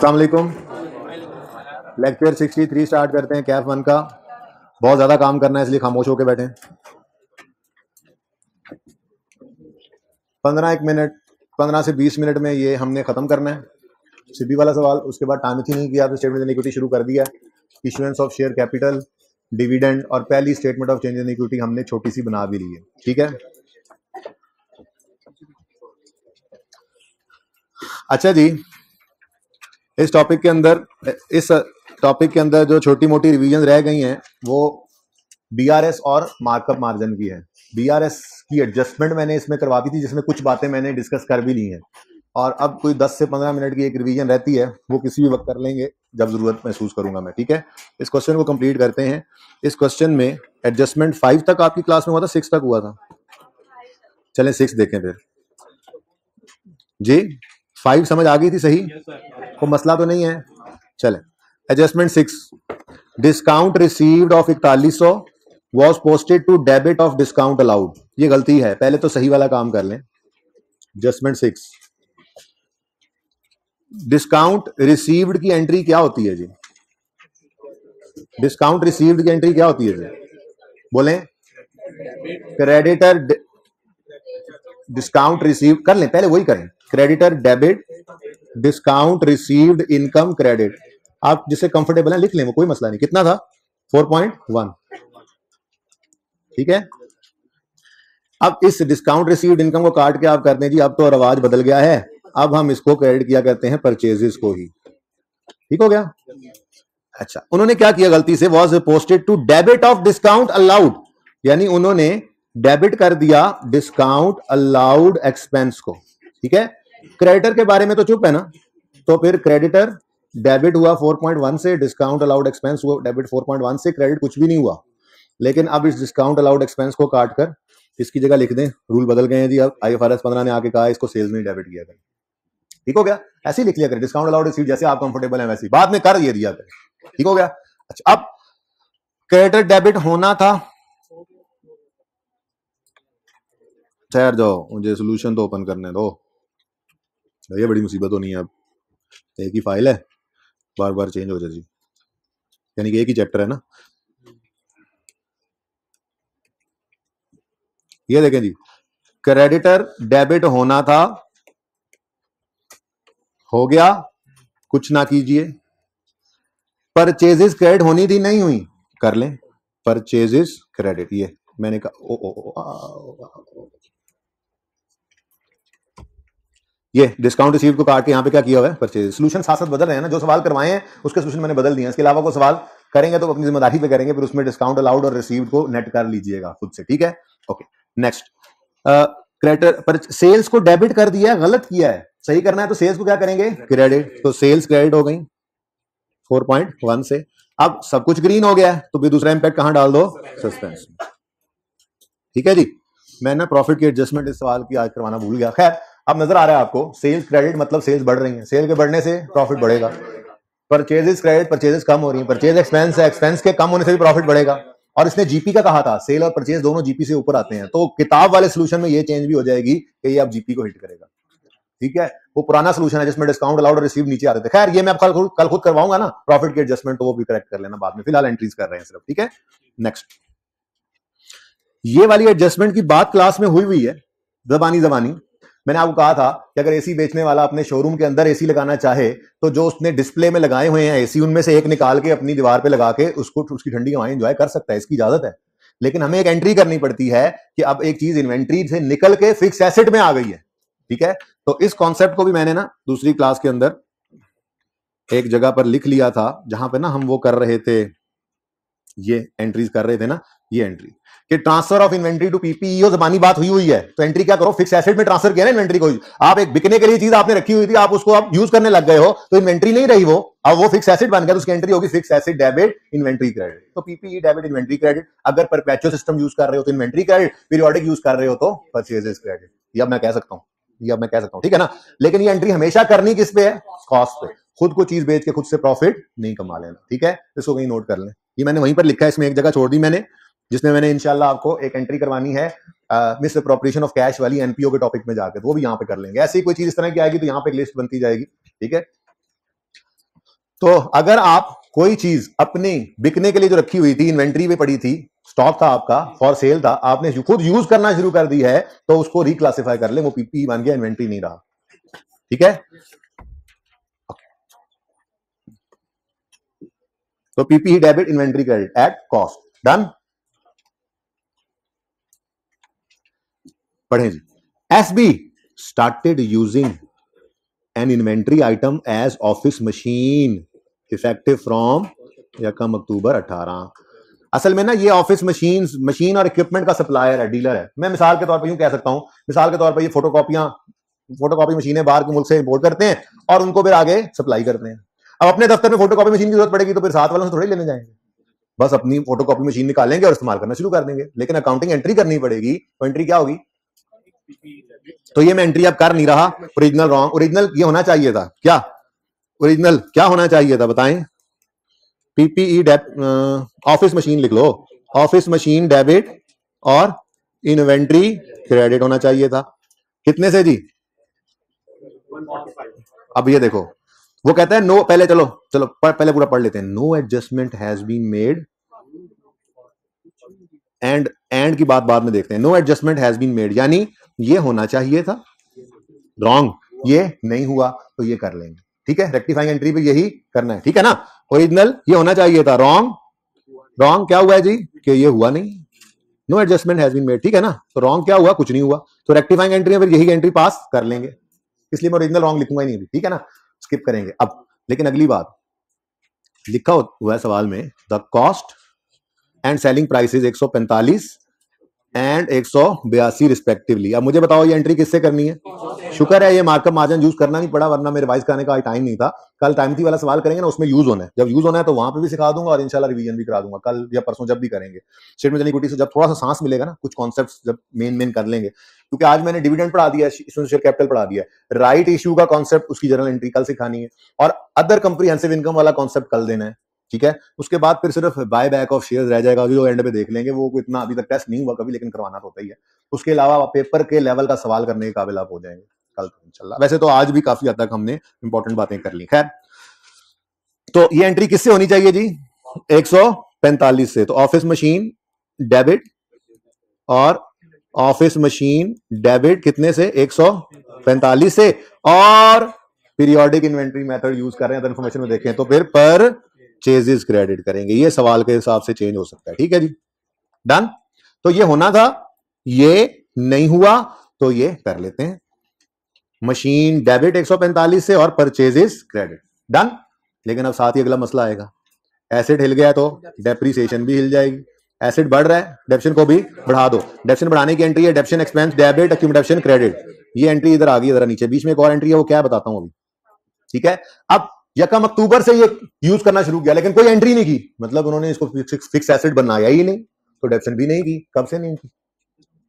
अस्सलाम वालेकुम। Lecture 63 start करते हैं कैफ 1 का। बहुत ज़्यादा काम करना है इसलिए खामोश होकर बैठे। 15 से 20 मिनट में ये हमने ख़त्म करना है। सीधी वाला सवाल, उसके बाद टाइम ही नहीं किया तो स्टेटमेंट ऑफ इक्विटी शुरू कर दिया। Issuance of share capital, dividend और पहली statement of change in equity हमने छोटी सी बना भी ली है। ठीक है, अच्छा जी। इस टॉपिक के अंदर जो छोटी मोटी रिवीजन रह गई हैं वो बीआरएस और मार्कअप मार्जिन की है। बीआरएस की एडजस्टमेंट मैंने इसमें करवा दी थी, जिसमें कुछ बातें मैंने डिस्कस कर भी ली हैं, और अब कोई 10 से 15 मिनट की एक रिवीजन रहती है, वो किसी भी वक्त कर लेंगे जब जरूरत महसूस करूंगा मैं। ठीक है, इस क्वेश्चन को कंप्लीट करते हैं। इस क्वेश्चन में एडजस्टमेंट 5 तक आपकी क्लास में हुआ था, 6 तक हुआ था। चलें 6 देखें फिर जी। 5 समझ आ गई थी सही? कोई मसला तो नहीं है? चलें, adjustment 6, discount received of 4100 was posted to debit of discount allowed. ये गलती है, पहले तो सही वाला काम कर लें। एडजस्टमेंट 6, डिस्काउंट रिसीव्ड की एंट्री क्या होती है जी? डिस्काउंट रिसीव्ड की एंट्री क्या होती है जी? बोलें। क्रेडिटर डिस्काउंट रिसीव कर लें, पहले वही करें। Creditor debit, discount received, income credit. आप जिससे कंफर्टेबल है लिख लें, वो कोई मसला नहीं। कितना था? 4.1। ठीक है, अब इस डिस्काउंट रिसीव्ड इनकम को काट के आप करते हैं जी, अब तो रवाज बदल गया है, अब हम इसको क्रेडिट किया करते हैं परचेजेस को ही। ठीक हो गया? अच्छा, उन्होंने क्या किया गलती से? Was posted to debit of discount allowed, यानी उन्होंने डेबिट कर दिया डिस्काउंट अलाउड एक्सपेंस को। ठीक है, क्रेडिटर के बारे में तो चुप है ना, तो फिर क्रेडिटर डेबिट हुआ 4.1 से, डिस्काउंट अलाउड एक्सपेंस हुआ डेबिट 4.1 से, क्रेडिट कुछ भी नहीं हुआ। लेकिन अब इस डिस्काउंट अलाउड एक्सपेंस को काट कर इसकी जगह लिख दें, रूल बदल गए हैं जी। अब IFRS 15 ने आके कहा इसको सेल्स में डेबिट किया करें। ठीक हो गया? ऐसे ही लिख लिया करें, डिस्काउंट अलाउड रिसीव्ड, जैसे आप कंफर्टेबल हैं वैसे बाद में कर ये दिया करें। ठीक हो गया? अच्छा, अब क्रेडिटर डेबिट होना था, ठहर जाओ मुझे सोल्यूशन तो ओपन करने दो, ये बड़ी मुसीबत होनी है। अब एक ही फाइल है, बार बार चेंज हो जाएगी, यानी कि एक ही चैप्टर है ना। ये देखें जी, क्रेडिटर डेबिट होना था, हो गया, कुछ ना कीजिए। परचेजेस क्रेडिट होनी थी, नहीं हुई, कर लें परचेजेस क्रेडिट। ये मैंने कहा ये डिस्काउंट रिसीव्ड को काट के यहाँ पे क्या किया हुआ है? परचेज। सोल्यूशन साथ साथ बदल रहे हैं ना, जो सवाल करवाए हैं उसके सोल्यूशन मैंने बदल दिए हैं। इसके अलावा कोई सवाल करेंगे तो अपनी जिम्मेदारी पे करेंगे, फिर उसमें डिस्काउंट अलाउड और रिसीव्ड को नेट कर लीजिएगा खुद से। ठीक है, ओके। नेक्स्ट, क्रेडिटर पर सेल्स को डेबिट कर दिया है, गलत किया है, सही करना है तो सेल्स को क्या करेंगे? क्रेडिट। तो सेल्स क्रेडिट हो गई 4.1 से। अब सब कुछ ग्रीन हो गया है, तो फिर दूसरा इंपैक्ट कहां डाल दो? सस्पेंस। ठीक है जी, मैं ना प्रॉफिट की एडजस्टमेंट इस सवाल की आज करवाना भूल गया। खैर, अब नजर आ रहा है आपको, सेल्स क्रेडिट मतलब सेल्स बढ़ रही है, सेल के बढ़ने से प्रॉफिट बढ़ेगा। परचेजेस क्रेडिट, परचेजेस कम हो रही है, परचेज एक्सपेंस है, एक्सपेंस के कम होने से भी प्रॉफिट बढ़ेगा। और इसने जीपी का कहा था, सेल और परचेज दोनों जीपी से ऊपर आते हैं, तो किताब वाले सोल्यूशन में ये चेंज भी हो जाएगी कि ये अब जीपी को हिट करेगा। ठीक है, वो पुराना सोल्यूशन है जिसमें डिस्काउंट अलाउड और रिसीव नीचे आ रहे थे। खैर, ये मैं कल खुद करवाऊंगा ना प्रॉफिट की एडजस्टमेंट, तो वो भी करेक्ट कर लेना बाद में, फिलहाल एंट्रीज कर रहे हैं सिर्फ। ठीक है, नेक्स्ट, ये वाली एडजस्टमेंट की बात क्लास में हुई है जबानी। मैंने आपको कहा था कि अगर एसी बेचने वाला अपने शोरूम के अंदर एसी लगाना चाहे तो जो उसने डिस्प्ले में लगाए हुए हैं एसी, उनमें से एक निकाल के अपनी दीवार पे लगा के उसको उसकी ठंडी हवाएं एंजॉय कर सकता है, इसकी इजाजत है। लेकिन हमें एक एंट्री करनी पड़ती है कि अब एक चीज इन्वेंट्री से निकल के फिक्स एसेट में आ गई है। ठीक है, तो इस कॉन्सेप्ट को भी मैंने ना दूसरी क्लास के अंदर एक जगह पर लिख लिया था, जहां पे ना हम वो कर रहे थे, ये एंट्रीज कर रहे थे ना, ये एंट्री कि ट्रांसफर ऑफ इन्वेंट्री टू पीपीईओ जबानी बात हुई है, तो एंट्री क्या करो? फिक्स एसेट में ट्रांसफर किया ना इन्वेंट्री को। आप एक बिकने के लिए चीज आपने रखी हुई थी, आप उसको आप यूज करने लग गए हो, तो इन्वेंट्री नहीं रही वो, अब वो फिक्स एसेट बन गया, तो उसकी एंट्री होगी fix asset debit inventory credit. तो पीपीई डेबिट इन्वेंट्री क्रेडिट। अगर परपेचुअल सिस्टम यूज कर रहे हो तो इन्वेंट्री क्रेडिट, पीरियोडिक यूज कर रहे हो तो परचेजेस क्रेडिट। ये अब मैं कह सकता हूं, ठीक है ना। लेकिन ये एंट्री हमेशा करनी किस पे है? कॉस्ट पे। खुद को चीज बेच के खुद से प्रॉफिट नहीं कमा लेना। ठीक है, इसको कहीं नोट कर लें, ये मैंने वहीं पर लिखा है, इसमें एक जगह छोड़ दी मैंने, जिसमें मैंने इंशाल्लाह आपको एक एंट्री करवानी है मिस अप्रोप्रिएशन ऑफ कैश वाली एनपीओ के टॉपिक में जाकर, तो वो भी यहां पे कर लेंगे। ऐसी कोई चीज इस तरह की आएगी तो यहां पे एक लिस्ट बनती जाएगी। ठीक है, तो अगर आप कोई चीज अपनी बिकने के लिए जो रखी हुई थी, इन्वेंट्री में पड़ी थी, स्टॉक था आपका, फॉर सेल था, आपने खुद यूज करना शुरू कर दी है, तो उसको रिक्लासिफाई कर ले, वो पीपी बन गया, इन्वेंट्री नहीं रहा। ठीक है, तो PP debit inventory credit at cost. Done. पढ़े जी। SB started using an inventory item as office machine effective from यकम अक्टूबर 18। असल में ना ये ऑफिस मशीन और इक्विपमेंट का सप्लायर है, डीलर है। मैं मिसाल के तौर पर यूं कह सकता हूं, मिसाल के तौर पर ये फोटोकॉपी मशीनें बाहर के मुल्क से इंपोर्ट करते हैं और उनको फिर आगे सप्लाई करते हैं। अब अपने दफ्तर में फोटोकॉपी मशीन की जरूरत पड़ेगी तो फिर साथ वालों से थोड़ी लेने जाएंगे, बस अपनी फोटोकॉपी मशीन निकालेंगे और इस्तेमाल करना शुरू कर देंगे। लेकिन अकाउंटिंग एंट्री करनी पड़ेगी, तो एंट्री क्या होगी? तो ये मैं एंट्री अब कर नहीं रहा, ओरिजिनल रॉन्ग। ओरिजिनल ये होना चाहिए था क्या? ओरिजिनल क्या होना चाहिए था बताएं? पीपीई ऑफिस मशीन लिख लो, ऑफिस मशीन डेबिट और इन्वेंट्री क्रेडिट होना चाहिए था। कितने से जी? अब ये देखो, वो कहता है नो, पहले चलो पहले पूरा पढ़ लेते हैं। No adjustment has been made, and की बात बाद में देखते हैं। No adjustment has been made यानी ये होना चाहिए था, रॉन्ग, ये नहीं हुआ, तो ये कर लेंगे। ठीक है, रेक्टिफाइंग एंट्री पे यही करना है। ठीक है ना, ओरिजिनल ये होना चाहिए था, रॉन्ग क्या हुआ है जी? कि ये हुआ नहीं, no adjustment has been made. ठीक है ना, तो रॉन्ग क्या हुआ? कुछ नहीं हुआ, तो रेक्टिफाइंग एंट्री में फिर यही एंट्री पास कर लेंगे, इसलिए मैं ओरिजिनल रॉन्ग लिखूंगा ही नहीं। ठीक है ना, स्किप करेंगे अब। लेकिन अगली बात लिखा हुआ है सवाल में, the cost and selling prices 145 and 182 respectively. अब मुझे बताओ ये एंट्री किससे करनी है? शुक्र है ये मार्कअप मार्जिन यूज करना नहीं पड़ा, वरना मेरे रिवाइज करने का टाइम नहीं था। कल टाइम थी वाला सवाल करेंगे ना, उसमें यूज होना है। जब यूज होना है तो वहां पे भी सिखा दूंगा और इंशाल्लाह रिवीजन भी करा दूंगा कल या परसों जब भी करेंगे। स्टेटमेंट ऑफ इक्विटी से जब थोड़ा सा सांस मिलेगा ना, कुछ कॉन्सेप्ट्स जब मेन कर लेंगे, क्योंकि आज मैंने डिविडेंड पढ़ा दिया, शेयर कैपिटल पढ़ा दिया, राइट इश्यू का कॉन्सेप्ट, उसकी जर्नल एंट्री कल सिखानी है, और अदर कंप्रीहेंसिव इनकम वाला कॉन्सेप्ट कल देना है। ठीक है, उसके बाद फिर सिर्फ बाय बैक ऑफ शेयर्स रह जाएगा, जो एंड पे देख लेंगे। वो इतना अभी तक टेस्ट नहीं हुआ कभी, लेकिन करवाना तो होता ही है। उसके अलावा पेपर के लेवल का सवाल करने के काबिल आप हो जाएंगे कल तो इंशाल्लाह। वैसे तो आज भी काफी हद तक हमने इंपॉर्टेंट बातें कर ली। खैर, तो ये एंट्री किससे होनी चाहिए जी? 145 से। तो ऑफिस मशीन डेबिट, और ऑफिस मशीन डेबिट कितने से? 145 से। और पीरियोडिक इन्वेंट्री मेथड यूज कर रहे हैं तो इन्फॉर्मेशन में देखें तो फिर परचेजेस क्रेडिट करेंगे। ये सवाल के हिसाब से चेंज हो सकता है। ठीक है जी, डन। तो ये होना था, ये नहीं हुआ, तो ये कर लेते हैं, मशीन डेबिट 145 से और परचेजेस क्रेडिट। डन। लेकिन अब साथ ही अगला मसला आएगा, एसेट हिल गया तो डेप्रिसिएशन भी हिल जाएगी। एसेट बढ़ रहा है, डेप्शन को भी बढ़ा दो। डेप्शन बढ़ाने की एंट्री है डेप्शन एक्सपेंस डेबिट अक्यूमुलेशन क्रेडिट। ये एंट्री इधर आ गई, जरा नीचे बीच में एक और एंट्री है, वो क्या बताता हूं अभी। ठीक है, अब यकम अक्टूबर से ये यूज करना शुरू किया, लेकिन कोई एंट्री नहीं की, मतलब उन्होंने इसको फिक्स एसेट बनाया ही नहीं, तो डेप्शन भी नहीं की। कब से नहीं की?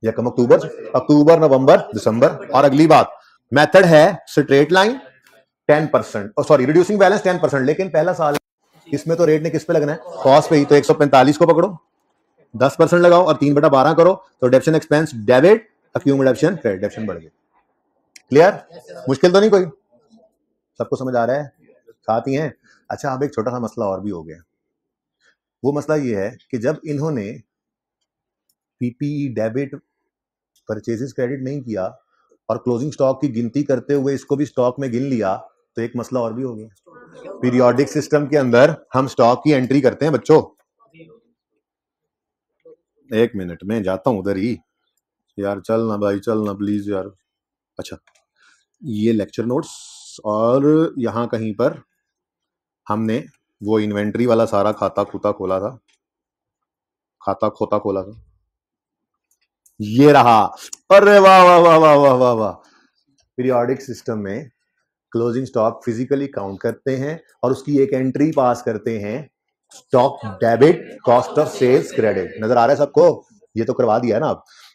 यकम अक्टूबर, नवंबर, दिसंबर। और अगली बात, मेथड है straight line 10%, sorry reducing balance 10%। लेकिन पहला साल इसमें तो रेट ने किस पे लगना है? कॉस्ट पे ही। तो 145 को पकड़ो, 10% लगाओ और 3/12 करो, तो डेप्शन एक्सपेंस डेबिट अक्यूमुलेशन क्रेडिट, डेप्शन बढ़ गई। क्लियर? मुश्किल तो नहीं कोई? सबको समझ आ रहा है? साथ ही हैं? अच्छा, अब एक छोटा सा मसला और भी हो गया। वो मसला ये है कि जब इन्होंने पीपीई डेबिट परचेजेस क्रेडिट नहीं किया और क्लोजिंग स्टॉक की गिनती करते हुए इसको भी स्टॉक में गिन लिया, तो एक मसला और भी हो गया। पीरियोडिक सिस्टम के अंदर हम स्टॉक की एंट्री करते हैं बच्चों। एक मिनट में जाता हूं उधर ही यार, चल ना भाई, चल ना प्लीज यार। अच्छा, ये लेक्चर नोट्स और यहां कहीं पर हमने वो इन्वेंट्री वाला सारा खाता खोता खोला था, ये रहा। अरे वाह वाह वाह वाह वाह वाह वाह। पीरियोडिक सिस्टम में क्लोजिंग स्टॉक फिजिकली काउंट करते हैं और उसकी एक एंट्री पास करते हैं, stock debit cost of sales credit. नजर आ रहा है सबको? ये तो करवा दिया है ना।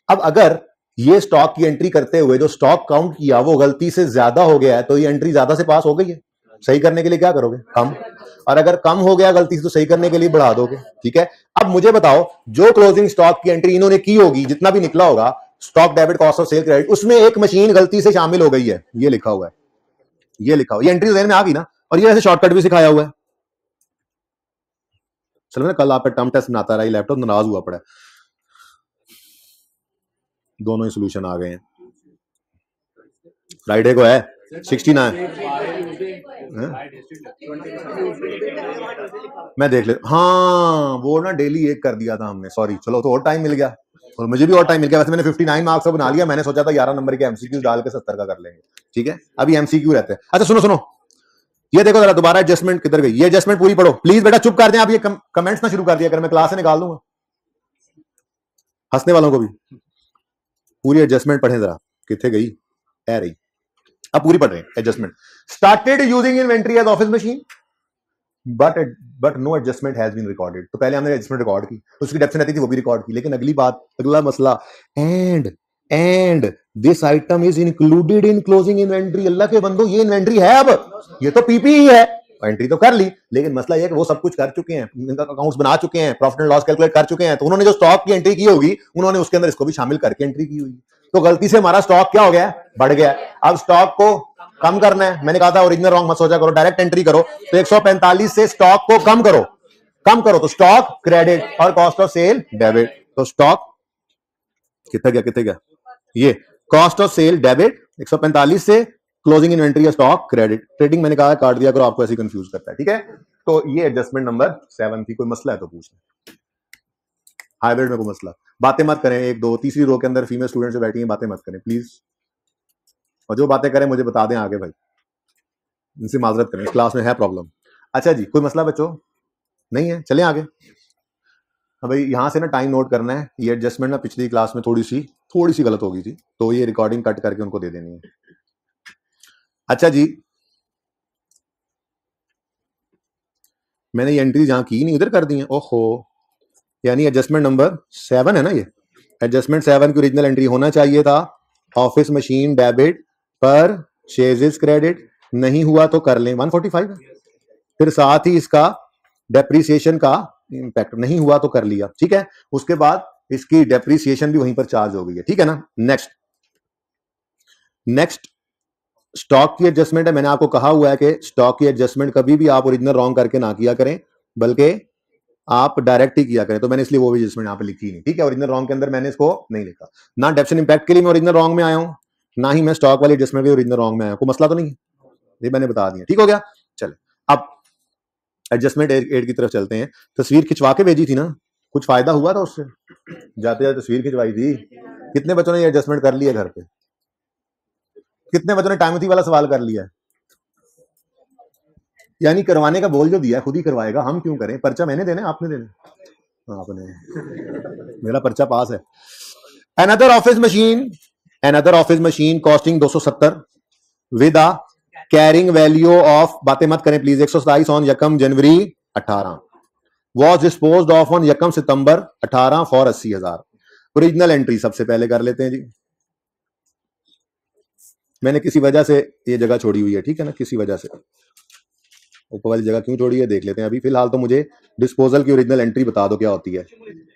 अब अगर ये स्टॉक की एंट्री करते हुए जो स्टॉक काउंट किया वो गलती से ज्यादा हो गया है, तो ये एंट्री ज्यादा से पास हो गई है। सही करने के लिए क्या करोगे? कम। और अगर कम हो गया गलती से, तो सही करने के लिए बढ़ा दोगे। ठीक है, अब मुझे बताओ, जो क्लोजिंग स्टॉक की एंट्री इन्होंने की होगी, जितना भी निकला होगा stock debit cost of cell credit, उसमें एक मशीन गलती से शामिल हो गई है, ये लिखा हुआ है, ये लिखा हुआ, ये एंट्री ज़हन में आ गई ना। और ये ऐसे शॉर्टकट भी सिखाया हुआ है, चलो ना, कल आपका टर्म टेस्ट बनाता रहा, लैपटॉप नाराज हुआ पड़ा है। दोनों ही सोल्यूशन आ गए हैं। फ्राइडे को है 69। मैं देख ले, हाँ वो ना डेली एक कर दिया था हमने, सॉरी। चलो तो और टाइम मिल गया, और मुझे भी और टाइम मिल गया। वैसे मैंने 59 मार्क्स का बना लिया, मैंने सोचा था 11 नंबर के एमसीक्यू डाल के 70 का कर लेंगे। ठीक है, अभी एमसीक्यू रहते हैं। अच्छा सुनो सुनो, ये देखो जरा दोबारा एडजस्टमेंट किधर गई। ये एडजस्टमेंट पूरी पढ़ो प्लीज बेटा, चुप कर दें आप, ये कमेंट्स ना शुरू कर दिया कर, मैं क्लास से निकाल दूंगा हंसने वालों को भी। पूरी एडजस्टमेंट पढ़ें जरा, कितने गई है रही। अब पूरी पढ़ रहे हैं adjustment. Started using inventory as office machine but no adjustment has been recorded. तो पहले हमने एडजस्टमेंट रिकॉर्ड की, उसकी डेप्थ रहती थी वो भी रिकॉर्ड की, लेकिन अगली बात, अगला मसला, and this item is included in closing inventory. अल्लाह के बंदो, ये इन्वेंट्री है, अब ये तो पीपी ही है, एंट्री तो कर ली, लेकिन मसला यह है कि वो सब कुछ कर चुके हैं, अकाउंट्स बना चुके हैं, प्रॉफिट एंड लॉस कैलकुलेट कर चुके हैं, तो उन्होंने जो स्टॉक की एंट्री की होगी उन्होंने उसके अंदर इसको भी शामिल करके एंट्री की हुई। तो गलती से हमारा स्टॉक क्या हो गया, बढ़ गया। अब स्टॉक को कम करना है, मैंने कहा था ओरिजिनल रॉन्ग मत सोचा करो, डायरेक्ट एंट्री करो। तो 145 से स्टॉक को कम करो तो स्टॉक क्रेडिट और कॉस्ट ऑफ सेल डेबिट। तो स्टॉक कितना गया, ये कॉस्ट ऑफ सेल डेबिट 145 से क्लोजिंग इन्वेंट्री या स्टॉक क्रेडिट। ट्रेडिंग मैंने कहा काट दिया करो, आपको ऐसे कंफ्यूज करता है। ठीक है, तो ये एडजस्टमेंट नंबर 7 थी। कोई मसला है तो पूछना, हाइब्रिड में कोई मसला, बातें मत करें। 1 2 तीसरी रो के अंदर फीमेल स्टूडेंट जो बैठी हैं, बातें मत करें प्लीज, और जो बातें करें मुझे बता दें आगे भाई, इनसे माजरत करें, इस क्लास में है प्रॉब्लम। अच्छा जी, कोई मसला बच्चों नहीं है, चलें आगे। हाँ भाई, यहां से ना टाइम नोट करना है। ये एडजस्टमेंट ना पिछली क्लास में थोड़ी सी गलत हो गई थी, तो ये रिकॉर्डिंग कट करके उनको दे देनी है। अच्छा जी, मैंने ये एंट्री जहां की नहीं उधर कर दी है, ओहो, यानी एडजस्टमेंट नंबर 7 है ना ये। एडजस्टमेंट 7 की ओरिजिनल एंट्री होना चाहिए था ऑफिस मशीन डेबिट पर शेजेस क्रेडिट, नहीं हुआ तो कर लें 145। फिर साथ ही इसका डेप्रीसिएशन का इंपैक्ट नहीं हुआ तो कर लिया। ठीक है, उसके बाद इसकी डेप्रीसिएशन भी वहीं पर चार्ज हो गई है। ठीक है ना। नेक्स्ट स्टॉक की एडजस्टमेंट है। मैंने आपको कहा हुआ है कि स्टॉक की एडजस्टमेंट कभी भी आप ओरिजिनल रॉन्ग करके ना किया करें, बल्कि आप डायरेक्ट ही किया करें। तो मैंने इसलिए वो भी एडजस्टमेंट यहाँ पे लिखी नहीं। ठीक है, ओरिजिनल रॉन्ग के अंदर मैंने इसको नहीं लिखा। ना डेप्शन इंपैक्ट के लिए मैं ओरिजिनल रॉन्ग में आया हूं, ना ही मैं स्टॉक वाली एडजस्टमेंट के ओरिजिनल रॉन्ग में आया हूं। कोई मसला तो नहीं है, ये मैंने बता दिया। ठीक हो गया। चले अब एडजस्टमेंट 8 की तरफ चलते हैं। तस्वीर खिंचवा के भेजी थी ना, कुछ फायदा हुआ था उससे? जाते जाते तस्वीर खिंचवाई थी। कितने बच्चों ने ये एडजस्टमेंट कर लिया घर पे? कितने बच्चों ने टाइमथी वाला सवाल कर लिया है? यानी करवाने का बोल जो दिया खुद ही करवाएगा, हम क्यों करें? पर्चा मैंने देना, आपने देना, आपने। मेरा पर्चा पास है। Another office machine costing 270 with a carrying value of, बातें मत करें प्लीज, 127 ऑन यकम जनवरी 18 वॉज डिस्पोज्ड ऑफ ऑन यकम सितंबर 18 फॉर 80,000। ओरिजिनल एंट्री सबसे पहले कर लेते हैं जी। मैंने किसी वजह से ये जगह छोड़ी हुई है, ठीक है ना, किसी वजह से ऊपर वाली जगह क्यों छोड़ी है देख लेते हैं। अभी फिलहाल तो मुझे डिस्पोजल की ओरिजिनल एंट्री बता दो क्या होती है।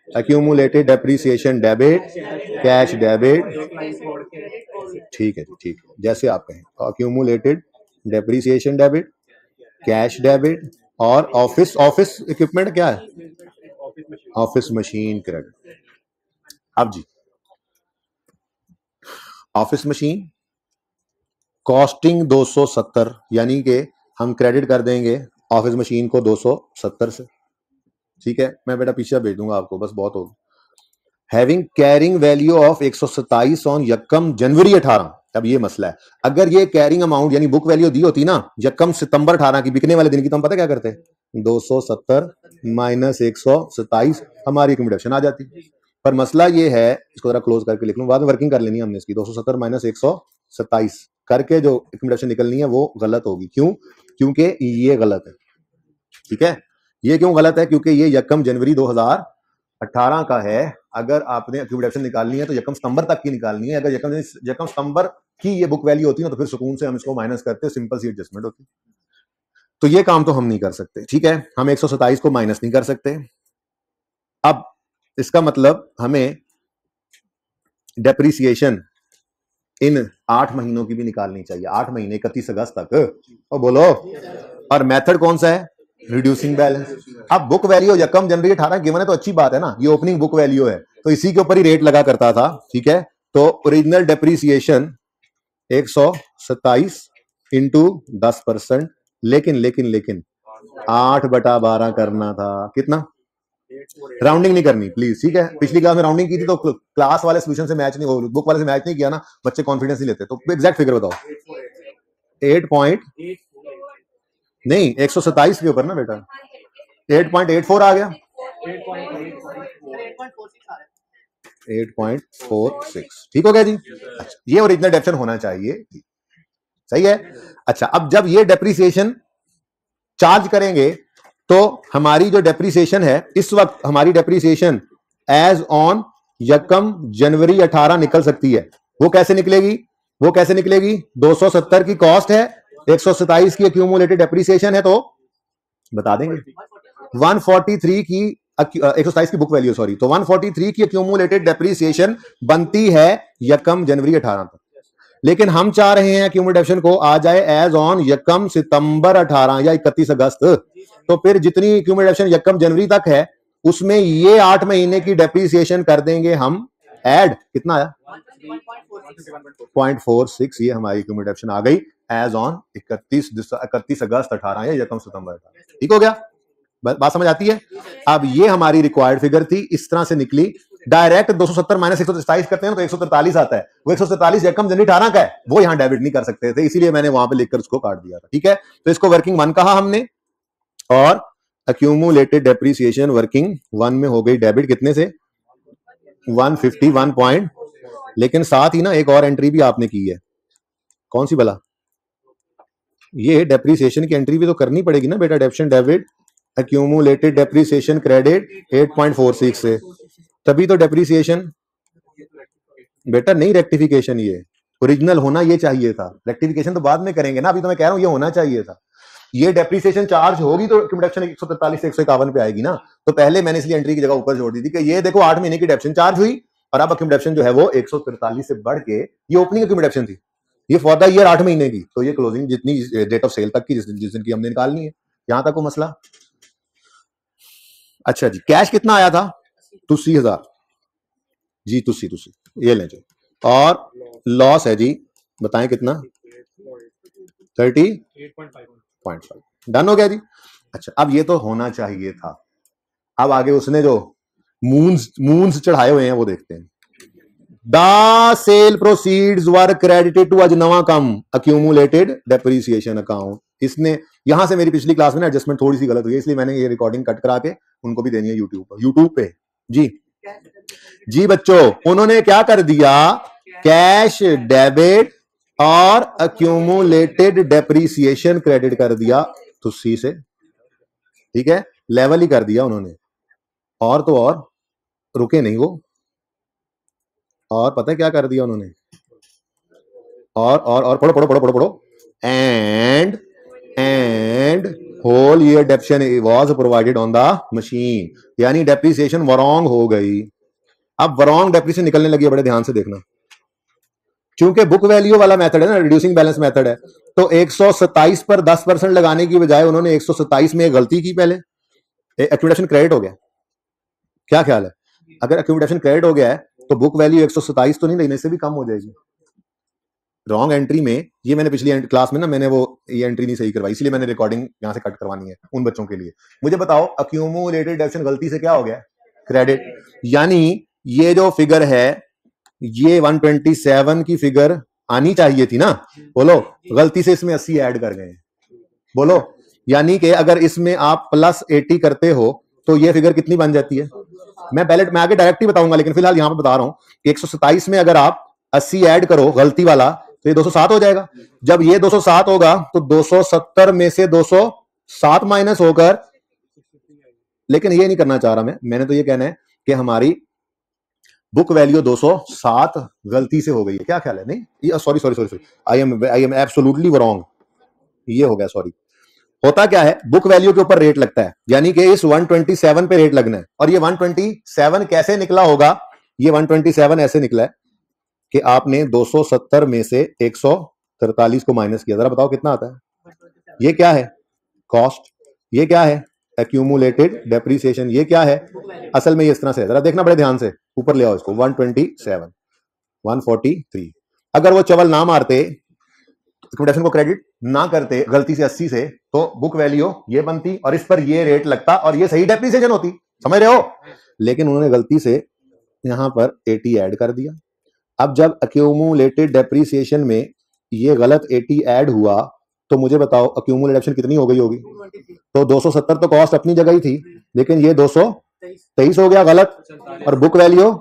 Accumulated depreciation debit, cash debit, ठीक है जी, ठीक है, जैसे आप कहें। Accumulated depreciation debit, cash debit, और ऑफिस इक्विपमेंट क्या है, ऑफिस मशीन क्रेडिट। अब जी ऑफिस मशीन कॉस्टिंग 270, यानी कि हम क्रेडिट कर देंगे ऑफिस मशीन को 270 से। ठीक है, मैं बेटा पीछे भेज दूंगा आपको, बस बहुत होगा। Having carrying value of 127 on यकम जनवरी 18। अब ये मसला है, अगर ये कैरिंग अमाउंट यानी बुक वैल्यू दी होती ना यकम सितंबर 18 की, बिकने वाले दिन की, तो हम पता क्या करते, 270 माइनस 127 हमारी एक्यूमुलेशन आ जाती। पर मसला ये है, इसको जरा क्लोज करके लिख लूं, बाद में वर्किंग कर लेनी है हमने इसकी। 270 माइनस 127 करके जो एक्यूमुलेशन निकलनी है वो गलत होगी। क्यों? क्योंकि ये गलत है। ठीक है, ये क्यों गलत है? क्योंकि ये यकम जनवरी 2018 का है। अगर आपने एक्यूमुलेशन निकालनी है तो यकम सितंबर तक की निकालनी है। अगर यकम सितंबर की ये बुक वैल्यू होती है तो फिर सुकून से हम इसको माइनस करते, सिंपल सी एडजस्टमेंट होती। तो ये काम तो हम नहीं कर सकते। ठीक है, हम 127 को माइनस नहीं कर सकते। अब इसका मतलब हमें डेप्रीसिएशन इन 8 महीनों की भी निकालनी चाहिए। 8 महीने 31 अगस्त तक, और बोलो, और मेथड कौन सा है? Reducing balance. अब बुक वैल्यू यकम जनवरी 18 गिवन है तो अच्छी बात है ना, ये ओपनिंग बुक वैल्यू है तो इसी के ऊपर ही रेट लगा करता था, ठीक है। तो ओरिजिनल डेप्रीसिएशन 127 इंटू 10%, लेकिन लेकिन लेकिन 8/12 करना था। कितना? राउंडिंग नहीं करनी प्लीज, ठीक है। पिछली क्लास में राउंडिंग की थी तो क्लास वाले सोल्यूशन से मैच नहीं, बुक वाले से मैच नहीं किया ना, बच्चे कॉन्फिडेंस नहीं लेते। तो एग्जैक्ट फिगर बताओ। 8 पॉइंट नहीं, 127 के ऊपर ना बेटा, 8.84 आ गया, 8.46, ठीक हो गया जी। अच्छा, ये ओरिजिनल डेप्शन होना चाहिए, सही है। अच्छा, अब जब ये डेप्रीसिएशन चार्ज करेंगे तो हमारी जो डेप्रीसिएशन है इस वक्त, हमारी डेप्रीसिएशन एज ऑन यकम जनवरी 18 निकल सकती है। वो कैसे निकलेगी? वो कैसे निकलेगी? 270 की कॉस्ट है, 127 की एक्यूमुलेटेड डेप्रीसिएशन है, तो बता देंगे 143 की 127 की बुक वैल्यू, सॉरी, तो 143 की एक्यूमुलेटेड डेप्रीसिएशन बनती है यकम जनवरी 18 तक। लेकिन हम चाह रहे हैं एक्यूमुलेशन को आ जाए एज ऑन यकम सितंबर 18 या 31 अगस्त। तो फिर जितनी एक्यूमुलेशन यकम जनवरी तक है उसमें ये 8 महीने की डेप्रीसिएशन कर देंगे हम ऐड। कितना आया? 0.46। ये हमारी एक्यूमुलेशन आ गई एज ऑन 31 अगस्त 18 या यकम सितंबर 18। ठीक हो गया? बात समझ आती है? अब ये हमारी रिक्वायर्ड फिगर थी, इस तरह से निकली। डायरेक्ट 270 माइनस 127 करते हैं तो 143 आता है। वो 147 यकम जनवरी 18 का है, वो यहां डेबिट नहीं कर सकते थे, इसीलिए मैंने वहां पे लिखकर उसको काट दिया था। ठीक है, तो इसको वर्किंग 1 कहा हमने, और अक्यूमुलेटेड डेप्रीसिएशन वर्किंग 1 में हो गई डेबिट। कितने से? 151 पॉइंट। लेकिन साथ ही ना एक और एंट्री भी आपने की है। कौन सी भला? ये डेप्रीसिएशन की एंट्री भी तो करनी पड़ेगी ना बेटा। डेप्शन डेबिट एक्यूमुलेटेड डेप्रीसिएशन क्रेडिट 8.46 से, तभी तो डेप्रीसिएशन बेटा, नहीं रेक्टिफिकेशन, ये ओरिजिनल होना ये चाहिए था। रेक्टिफिकेशन तो बाद में करेंगे ना, अभी तो मैं कह रहा हूं ये होना चाहिए था। ये डेप्रीसिएशन चार्ज होगी तो एक्यूमुलेशन 143 से 151 पे आएगी ना। तो पहले मैंने इसलिए एंट्री की जगह ऊपर जोड़ दी थी कि ये देखो 8 महीने की डेप्शन चार्ज हुई और अब एक्यूमुलेशन जो है वो 143 से बढ़ के, ये ओपनिंग एक्यूमुलेशन थी, ये फॉर द ईयर 8 महीने की, तो ये क्लोजिंग जितनी डेट ऑफ सेल तक की जिस दिन की हमने निकालनी है। यहां तक वो मसला। अच्छा जी, कैश कितना आया था? 80,000 जी, तुसी ये लें जो। और लॉस है जी, बताएं कितना? 38.5। डन हो गया जी। अच्छा, अब ये तो होना चाहिए था। अब आगे उसने जो मून्स चढ़ाए हुए हैं वो देखते हैं। The sale proceeds were credited to अजनवा कम अक्यूमुलेटेड डेप्रीसिएशन अकाउंट। इसने यहां से, मेरी पिछली क्लास में ना एडजस्टमेंट थोड़ी सी गलत हुई है, इसलिए मैंने ये रिकॉर्डिंग कट करा के उनको भी देनी है यूट्यूब पे जी बच्चों। उन्होंने क्या कर दिया? कैश डेबिट और अक्यूमुलेटेड डेप्रीसिएशन क्रेडिट कर दिया तुस्सी से, ठीक है, लेवल ही कर दिया उन्होंने। और तो और रुके नहीं वो, और पता है क्या कर दिया उन्होंने? और पढ़ो पढ़ो पढ़ो पढ़ो पढ़ो। And whole year depreciation was provided on the machine, यानी डेप्रीसिएशन वरॉन्ग हो गई। अब वरॉन्ग डेप्रीसिएशन निकलने लगी है, बड़े ध्यान से देखना। क्योंकि बुक वैल्यू वाला मेथड है ना, रिड्यूसिंग बैलेंस मेथड है, तो 127 पर 10% लगाने की बजाय उन्होंने 127 में एक गलती की। पहले एक्यूमुलेशन क्रेडिट हो गया, क्या ख्याल है? अगर एक्यूमुलेशन क्रेडिट हो गया है तो बुक वैल्यू 127 तो नहीं लेने से भी कम हो जाएगी। रॉन्ग एंट्री में, ये मैंने पिछली क्लास में ना मैंने वो ये एंट्री नहीं सही करवाई, इसलिए मैंने रिकॉर्डिंग यहां से कट करवानी है उन बच्चों के लिए। मुझे बताओ, अक्यूमुलेटेड डेप्शन गलती से क्या हो गया? क्रेडिट। यानी ये जो फिगर है, ये 127 की फिगर आनी चाहिए थी ना, बोलो, गलती से इसमें 80 ऐड कर गए, बोलो। यानी कि अगर इसमें आप प्लस 80 करते हो तो ये फिगर कितनी बन जाती है? मैं आगे डायरेक्ट ही बताऊंगा, लेकिन फिलहाल यहां पर बता रहा हूं 127 में अगर आप 80 ऐड करो गलती वाला तो ये 207 हो जाएगा। जब ये 207 होगा तो 270 में से 207 माइनस होकर, लेकिन ये नहीं करना चाह रहा मैंने तो ये कहना है कि हमारी बुक वैल्यू 207 गलती से हो गई है। क्या ख्याल है? नहीं, sorry, I am absolutely wrong, ये हो गया, सॉरी। होता क्या है, बुक वैल्यू के ऊपर रेट लगता है, यानी कि इस 127 पे रेट लगना है। और ये 127 कैसे निकला होगा? ये 127 ऐसे निकला है कि आपने 270 में से 143 को माइनस किया। जरा बताओ कितना आता है? ये क्या है? कॉस्ट। ये क्या है? Accumulated depreciation. ये क्या है? असल में ये इस तरह से, जरा देखना बड़े ध्यान से, ऊपर ले आओ इसको। 127, 143। अगर वो चवल ना मारते, एक्यूमुलेशन को क्रेडिट ना करते गलती से 80 से, तो बुक वैल्यू ये बनती और इस पर ये रेट लगता और ये सही डेप्रीसिएशन होती। समझ रहे हो? लेकिन उन्होंने गलती से यहां पर 80 ऐड कर दिया। अब जब एक्यूमुलेटेड डेप्रीसिएशन में ये गलत 80 ऐड हुआ, तो मुझे बताओ एक्यूमुलेशन कितनी हो गई होगी? तो 270 तो कॉस्ट अपनी जगह ही थी, लेकिन ये 223 हो गया गलत। और बुक वैल्यू,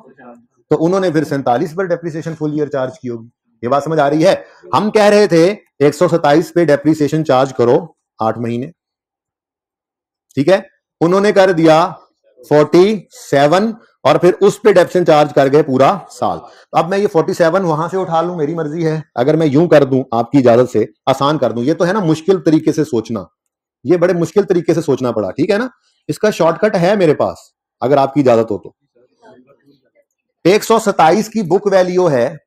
तो उन्होंने फिर 47 पर डेप्रीसिएशन फुल ईयर चार्ज की होगी। ये बात समझ आ रही है? हम कह रहे थे 127 पे डेप्रीसिएशन चार्ज करो 8 महीने, ठीक है? उन्होंने कर दिया 47 और फिर उस पे डेप्शन चार्ज कर गए पूरा साल। अब मैं ये 47 वहां से उठा लूं, मेरी मर्जी है। अगर मैं यूं कर दूं, आपकी इजाजत से आसान कर दूं, ये तो है ना मुश्किल तरीके से सोचना, ये बड़े मुश्किल तरीके से सोचना पड़ा, ठीक है ना? इसका शॉर्टकट है मेरे पास, अगर आपकी इजाजत हो तो। 127 की बुक वैल्यू है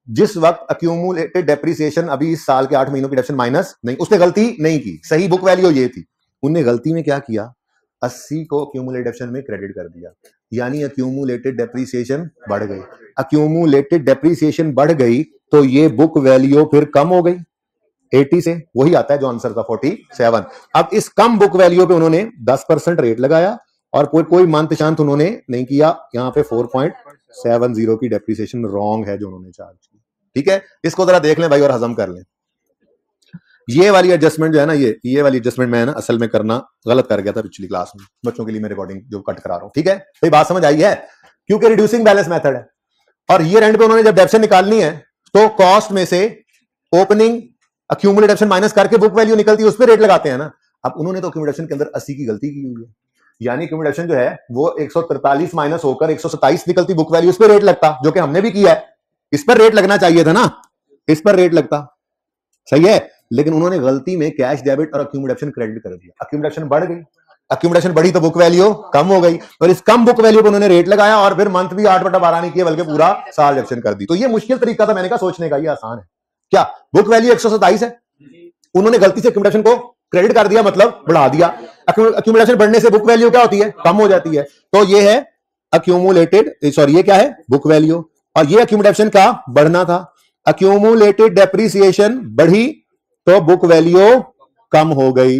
जिस वक्त एक्यूमुलेटेड डेप्रीसिएशन अभी इस साल के 8 महीनों की डेप्शन माइनस नहीं, उसने गलती नहीं की, सही बुक वैल्यू ये थी। उनने गलती में क्या किया? 80 को एक्यूमुलेटेड डेप्शन में क्रेडिट कर दिया, यानी एक्यूमुलेटेड डेप्रीसिएशन बढ़ गई। एक्यूमुलेटेड डेप्रीसिएशन बढ़ गई तो ये बुक वैल्यू फिर कम हो गई 80 से, वही आता है जो आंसर था 47। अब इस कम बुक वैल्यू पे उन्होंने 10% रेट लगाया और कोई मंथ शांत उन्होंने नहीं किया। यहाँ पे 4.70 की डेप्रीसिएशन रॉन्ग है जो उन्होंने चार्ज की, ठीक है? इसको जरा देख लें भाई और हजम कर लें। ये वाली एडजस्टमेंट जो है ना, ये वाली एडजस्टमेंट मैं ना असल में करना गलत कर गया था पिछली क्लास में, बच्चों के लिए मैं रिकॉर्डिंग जो कट करा रहा हूं, ठीक है? तो बात समझ आई है? क्योंकि रिड्यूसिंग बैलेंस मेथड है और ये एंड पे उन्होंने जब डेप्शन निकालनी है तो कॉस्ट में से ओपनिंग एक्यूमुलेटेड डेप्शन माइनस करके बुक वैल्यू निकलती है, उस पर रेट लगाते हैं ना। अब उन्होंने तो एक्यूमुलेशन के अंदर 80 की गलती की हुई है, यानी एक्यूमुलेशन जो है वो 143 माइनस होकर 127 निकलती बुक वैल्यू, उस पर रेट लगता, जो कि हमने भी किया है। इस पर रेट लगना चाहिए था ना, इस पर रेट लगता, सही है? लेकिन उन्होंने गलती में कैश डेबिट और एक्यूमुलेशन क्रेडिट कर दिया। एक्यूमुलेशन बढ़ गई, एक्यूमुलेशन बढ़ी तो बुक वैल्यू कम हो गई और इस कम बुक वैल्यू पर उन्होंने रेट लगाया और फिर मंथ भी 8/12 नहीं किया बल्कि पूरा साल डेप्शन कर दी। तो ये मुश्किल तरीका था, मैंने कहा सोचने का, ये आसान है क्या? बुक वैल्यू 127 है, उन्होंने गलती से एक्यूमुलेशन को क्रेडिट कर दिया, मतलब बढ़ा दिया। एक्यूमुलेशन बढ़ने से बुक वैल्यू क्या होती है? कम हो जाती है। तो ये है एक्यूमुलेटेड, सॉरी ये क्या है? Book value. और ये एक्यूमुलेशन का बढ़ना था। एक्यूमुलेटेड डेप्रीसिएशन बढ़ी तो बुक वैल्यू कम हो गई,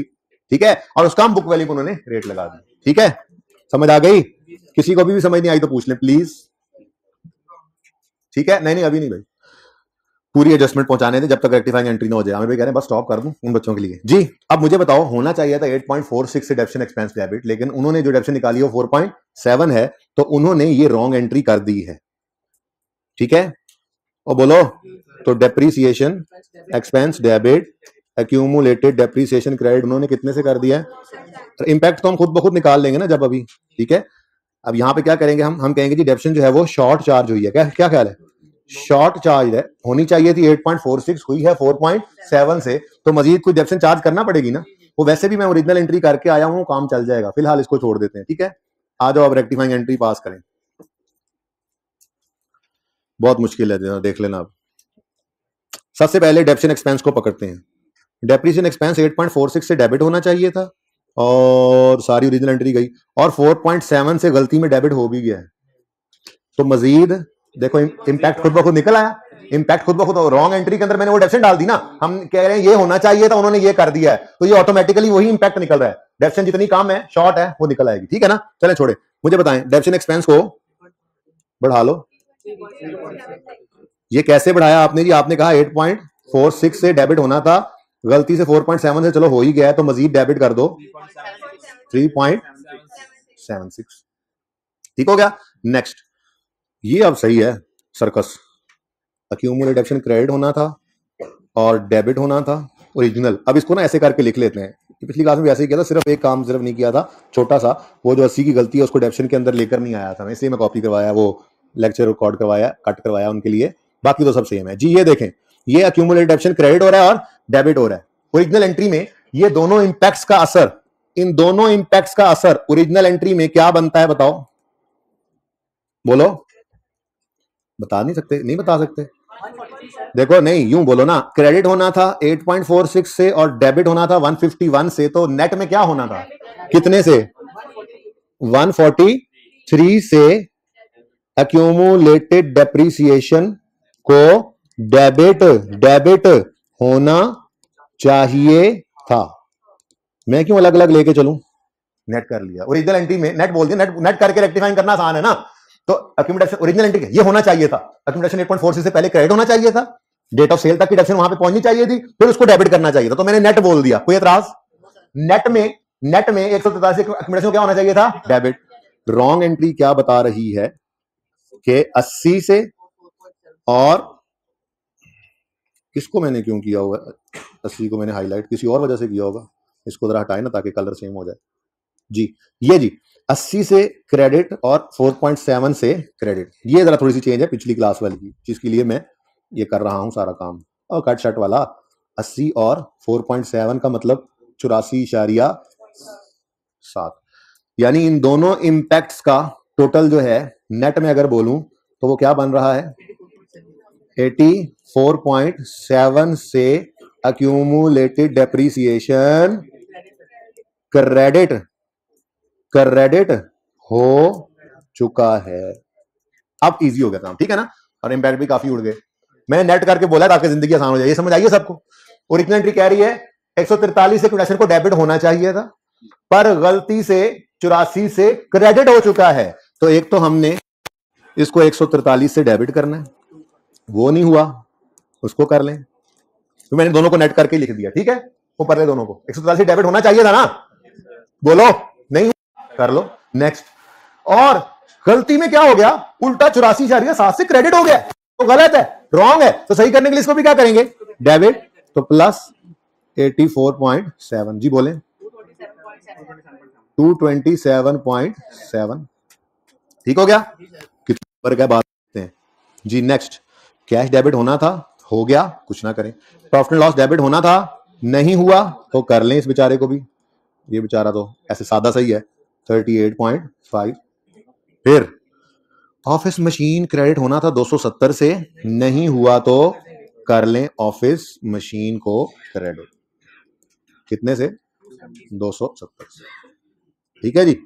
ठीक है? और उस कम बुक वैल्यू को उन्होंने रेट लगा दी, ठीक है? समझ आ गई? किसी को भी समझ नहीं आई तो पूछ लें प्लीज, ठीक है? नहीं अभी नहीं भाई, पूरी एडजस्टमेंट पहुंचाने थे जब तक रेक्टिफाइंग एंट्री ना हो जाए। हमें भी कह रहे हैं बस स्टॉप कर दूं उन बच्चों के लिए जी। अब मुझे बताओ, होना चाहिए था 8.46 से डेप्शन एक्सपेंस डेबिट, लेकिन उन्होंने जो डेप्शन निकाली है वो 4.7 है, तो उन्होंने ये रॉन्ग एंट्री कर दी है, ठीक है? और बोलो तो depreciation expense debit accumulated depreciation credit उन्होंने कितने से कर दिया है? तो इंपैक्ट तो हम खुद ब खुद निकाल लेंगे ना जब अभी, ठीक है? अब यहां पे क्या करेंगे हम कहेंगे जी डेप्शन जो है वो शॉर्ट चार्ज हुई है। क्या ख्याल है? शॉर्ट चार्ज है, होनी चाहिए थी 8.46, हुई है 4.7 से, तो मजीद कोई डेप्शन चार्ज करना पड़ेगी ना। वो वैसे भी मैं ओरिजिनल एंट्री करके आया हूं, काम चल जाएगा। फिलहाल इसको छोड़ देते हैं, ठीक है? आ जाओ अब रेक्टिफाइंग एंट्री पास करें। बहुत मुश्किल है, देख लेना। अब सबसे पहले डेप्शन एक्सपेंस को पकड़ते हैं। डेप्रीसिएशन एक्सपेंस 8.46 से डेबिट होना चाहिए था और सारी ओरिजिनल एंट्री गई और 4.7 से गलती में डेबिट हो भी गया है। तो मजीद देखो इंपैक्ट खुद ब खुद निकल आया। इंपैक्ट खुद ब खुद, रॉन्ग एंट्री के अंदर मैंने वो डेप्शन डाल दी ना, हम कह रहे हैं ये होना चाहिए था, उन्होंने ये कर दिया है, तो ये ऑटोमेटिकली वही इंपैक्ट निकल रहा है। डेप्शन जितनी कम है, शॉर्ट है, वो निकल आएगी, ठीक है ना? चले छोड़े, मुझे बताएं डेप्शन एक्सपेंस को बढ़ा लो। ये कैसे बढ़ाया आपने जी? आपने कहा 8.46 से डेबिट होना था, गलती से 4.7 से चलो हो ही गया है, तो मजीद डेबिट कर दो 3.76, ठीक हो गया? नेक्स्ट, ये अब सही है सर्कस। एक्यूमुलेटेड डेप्शन क्रेडिट होना था और डेबिट होना था ओरिजिनल। अब इसको ना ऐसे करके लिख लेते हैं, पिछली क्लास में भी ऐसे ही किया था, सिर्फ एक काम सिर्फ नहीं किया था छोटा सा, वो जो 80 की गलती है उसको डेप्शन के अंदर लेकर नहीं आया था मैं, इसलिए मैं कॉपी करवाया, वो लेक्चर रिकॉर्ड करवाया, कट करवाया उनके लिए, बाकी तो सब सेम है जी। ये देखें, ये एक्यूमुलेटेड डेप्शन क्रेडिट हो रहा है और डेबिट हो रहा है। ओरिजिनल एंट्री में ये दोनों इंपैक्ट्स का असर, इन दोनों इंपैक्ट्स का असर ओरिजिनल एंट्री में क्या बनता है? बताओ, बोलो। बता नहीं सकते? नहीं बता सकते? देखो नहीं, यूं बोलो ना, क्रेडिट होना था 8.46 से और डेबिट होना था 151 से, तो नेट में क्या होना था, कितने से, 143 से एक्यूमुलेटेड डेप्रिसिएशन को डेबिट डेबिट होना चाहिए था। मैं क्यों अलग अलग लेके चलूं, नेट कर लिया, ओरिजिनल एंट्री में नेट बोल दिया, नेट नेट करके रेक्टिफाइंग करना आसान है ना, तो अक्यूमुलेशन ओरिजिनल एंट्री ये होना चाहिए था, अक्यूमुलेशन 8.46 से पहले क्रेडिट होना चाहिए था, डेट ऑफ सेल तक की डेप्शन वहां पे पहुंचनी चाहिए थी, फिर उसको डेबिट करना चाहिए था, तो मैंने नेट बोल दिया, कोई एतराज, नेट में 143 अक्यूमुलेशन क्या होना चाहिए था, डेबिट। रॉन्ग एंट्री क्या बता रही है कि 80 से, और किसको मैंने क्यों किया होगा 80 को मैंने हाईलाइट किसी और वजह से किया होगा, इसको जरा हटाए ना ताकि कलर सेम हो जाए जी, ये जी 80 से क्रेडिट और 4.7 से क्रेडिट, ये जरा थोड़ी सी चेंज है पिछली क्लास वाली की, जिसके लिए मैं ये कर रहा हूं सारा काम, और कट शट वाला 80 और 4.7 का मतलब 84.7, यानी इन दोनों इंपैक्ट्स का टोटल जो है नेट में अगर बोलूं तो वो क्या बन रहा है, 84.7 से अक्यूमुलेटेड डेप्रिसिएशन क्रेडिट क्रेडिट हो चुका है। अब इजी हो गया काम, ठीक है ना, और इंपैक्ट भी काफी उड़ गए, मैंने नेट करके बोला ताकि जिंदगी आसान हो जाए, ये समझ आइए सबको। ओरिजिनल एंट्री कह रही है 143 से क्वेश्चन को डेबिट होना चाहिए था, पर गलती से 84 से क्रेडिट हो चुका है, तो एक तो हमने इसको 143 से डेबिट करना है, वो नहीं हुआ, उसको कर लें, तो मैंने दोनों को नेट करके लिख दिया, ठीक है, वो पर ले दोनों को, 143 से डेबिट होना चाहिए था ना, बोलो नहीं, कर लो नेक्स्ट। और गलती में क्या हो गया, उल्टा 84.7 से क्रेडिट हो गया, तो गलत है, रॉन्ग है, तो सही करने के लिए इसको भी क्या करेंगे, डेबिट, तो प्लस 84.7 जी बोले 227.7, ठीक हो गया, कितने नंबर का बात करते हैं जी। नेक्स्ट, कैश डेबिट होना था, हो गया, कुछ ना करें, प्रॉफिट एंड लॉस डेबिट होना था, नहीं हुआ, तो कर लें इस बेचारे को भी, ये बेचारा तो ऐसे सादा सही है 38.5। फिर ऑफिस मशीन क्रेडिट होना था 270 से, नहीं हुआ, तो कर लें ऑफिस मशीन को क्रेडिट, कितने से, 270 से, ठीक है जी।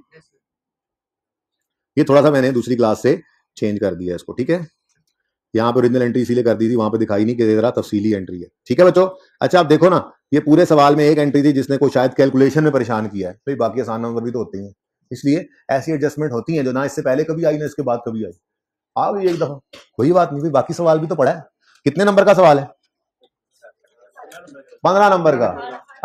ये थोड़ा सा मैंने दूसरी क्लास से चेंज कर दिया इसको, ठीक है, यहाँ पे ओरिजिनल एंट्री इसीलिए कर दी थी, वहां पे दिखाई नहीं कि जरा तफसीली एंट्री है, ठीक है बच्चों। अच्छा आप देखो ना, ये पूरे सवाल में एक एंट्री थी जिसने कोई शायद कैलकुलेशन में परेशान किया है, तो बाकी आसान नंबर भी तो होते हैं, इसलिए ऐसी एडजस्टमेंट होती है जो ना इससे पहले कभी आई ना इसके बाद कभी आई, आ गई एक दफा, कोई बात नहीं, बाकी सवाल भी तो पड़ा है, कितने नंबर का सवाल है, 15 नंबर का,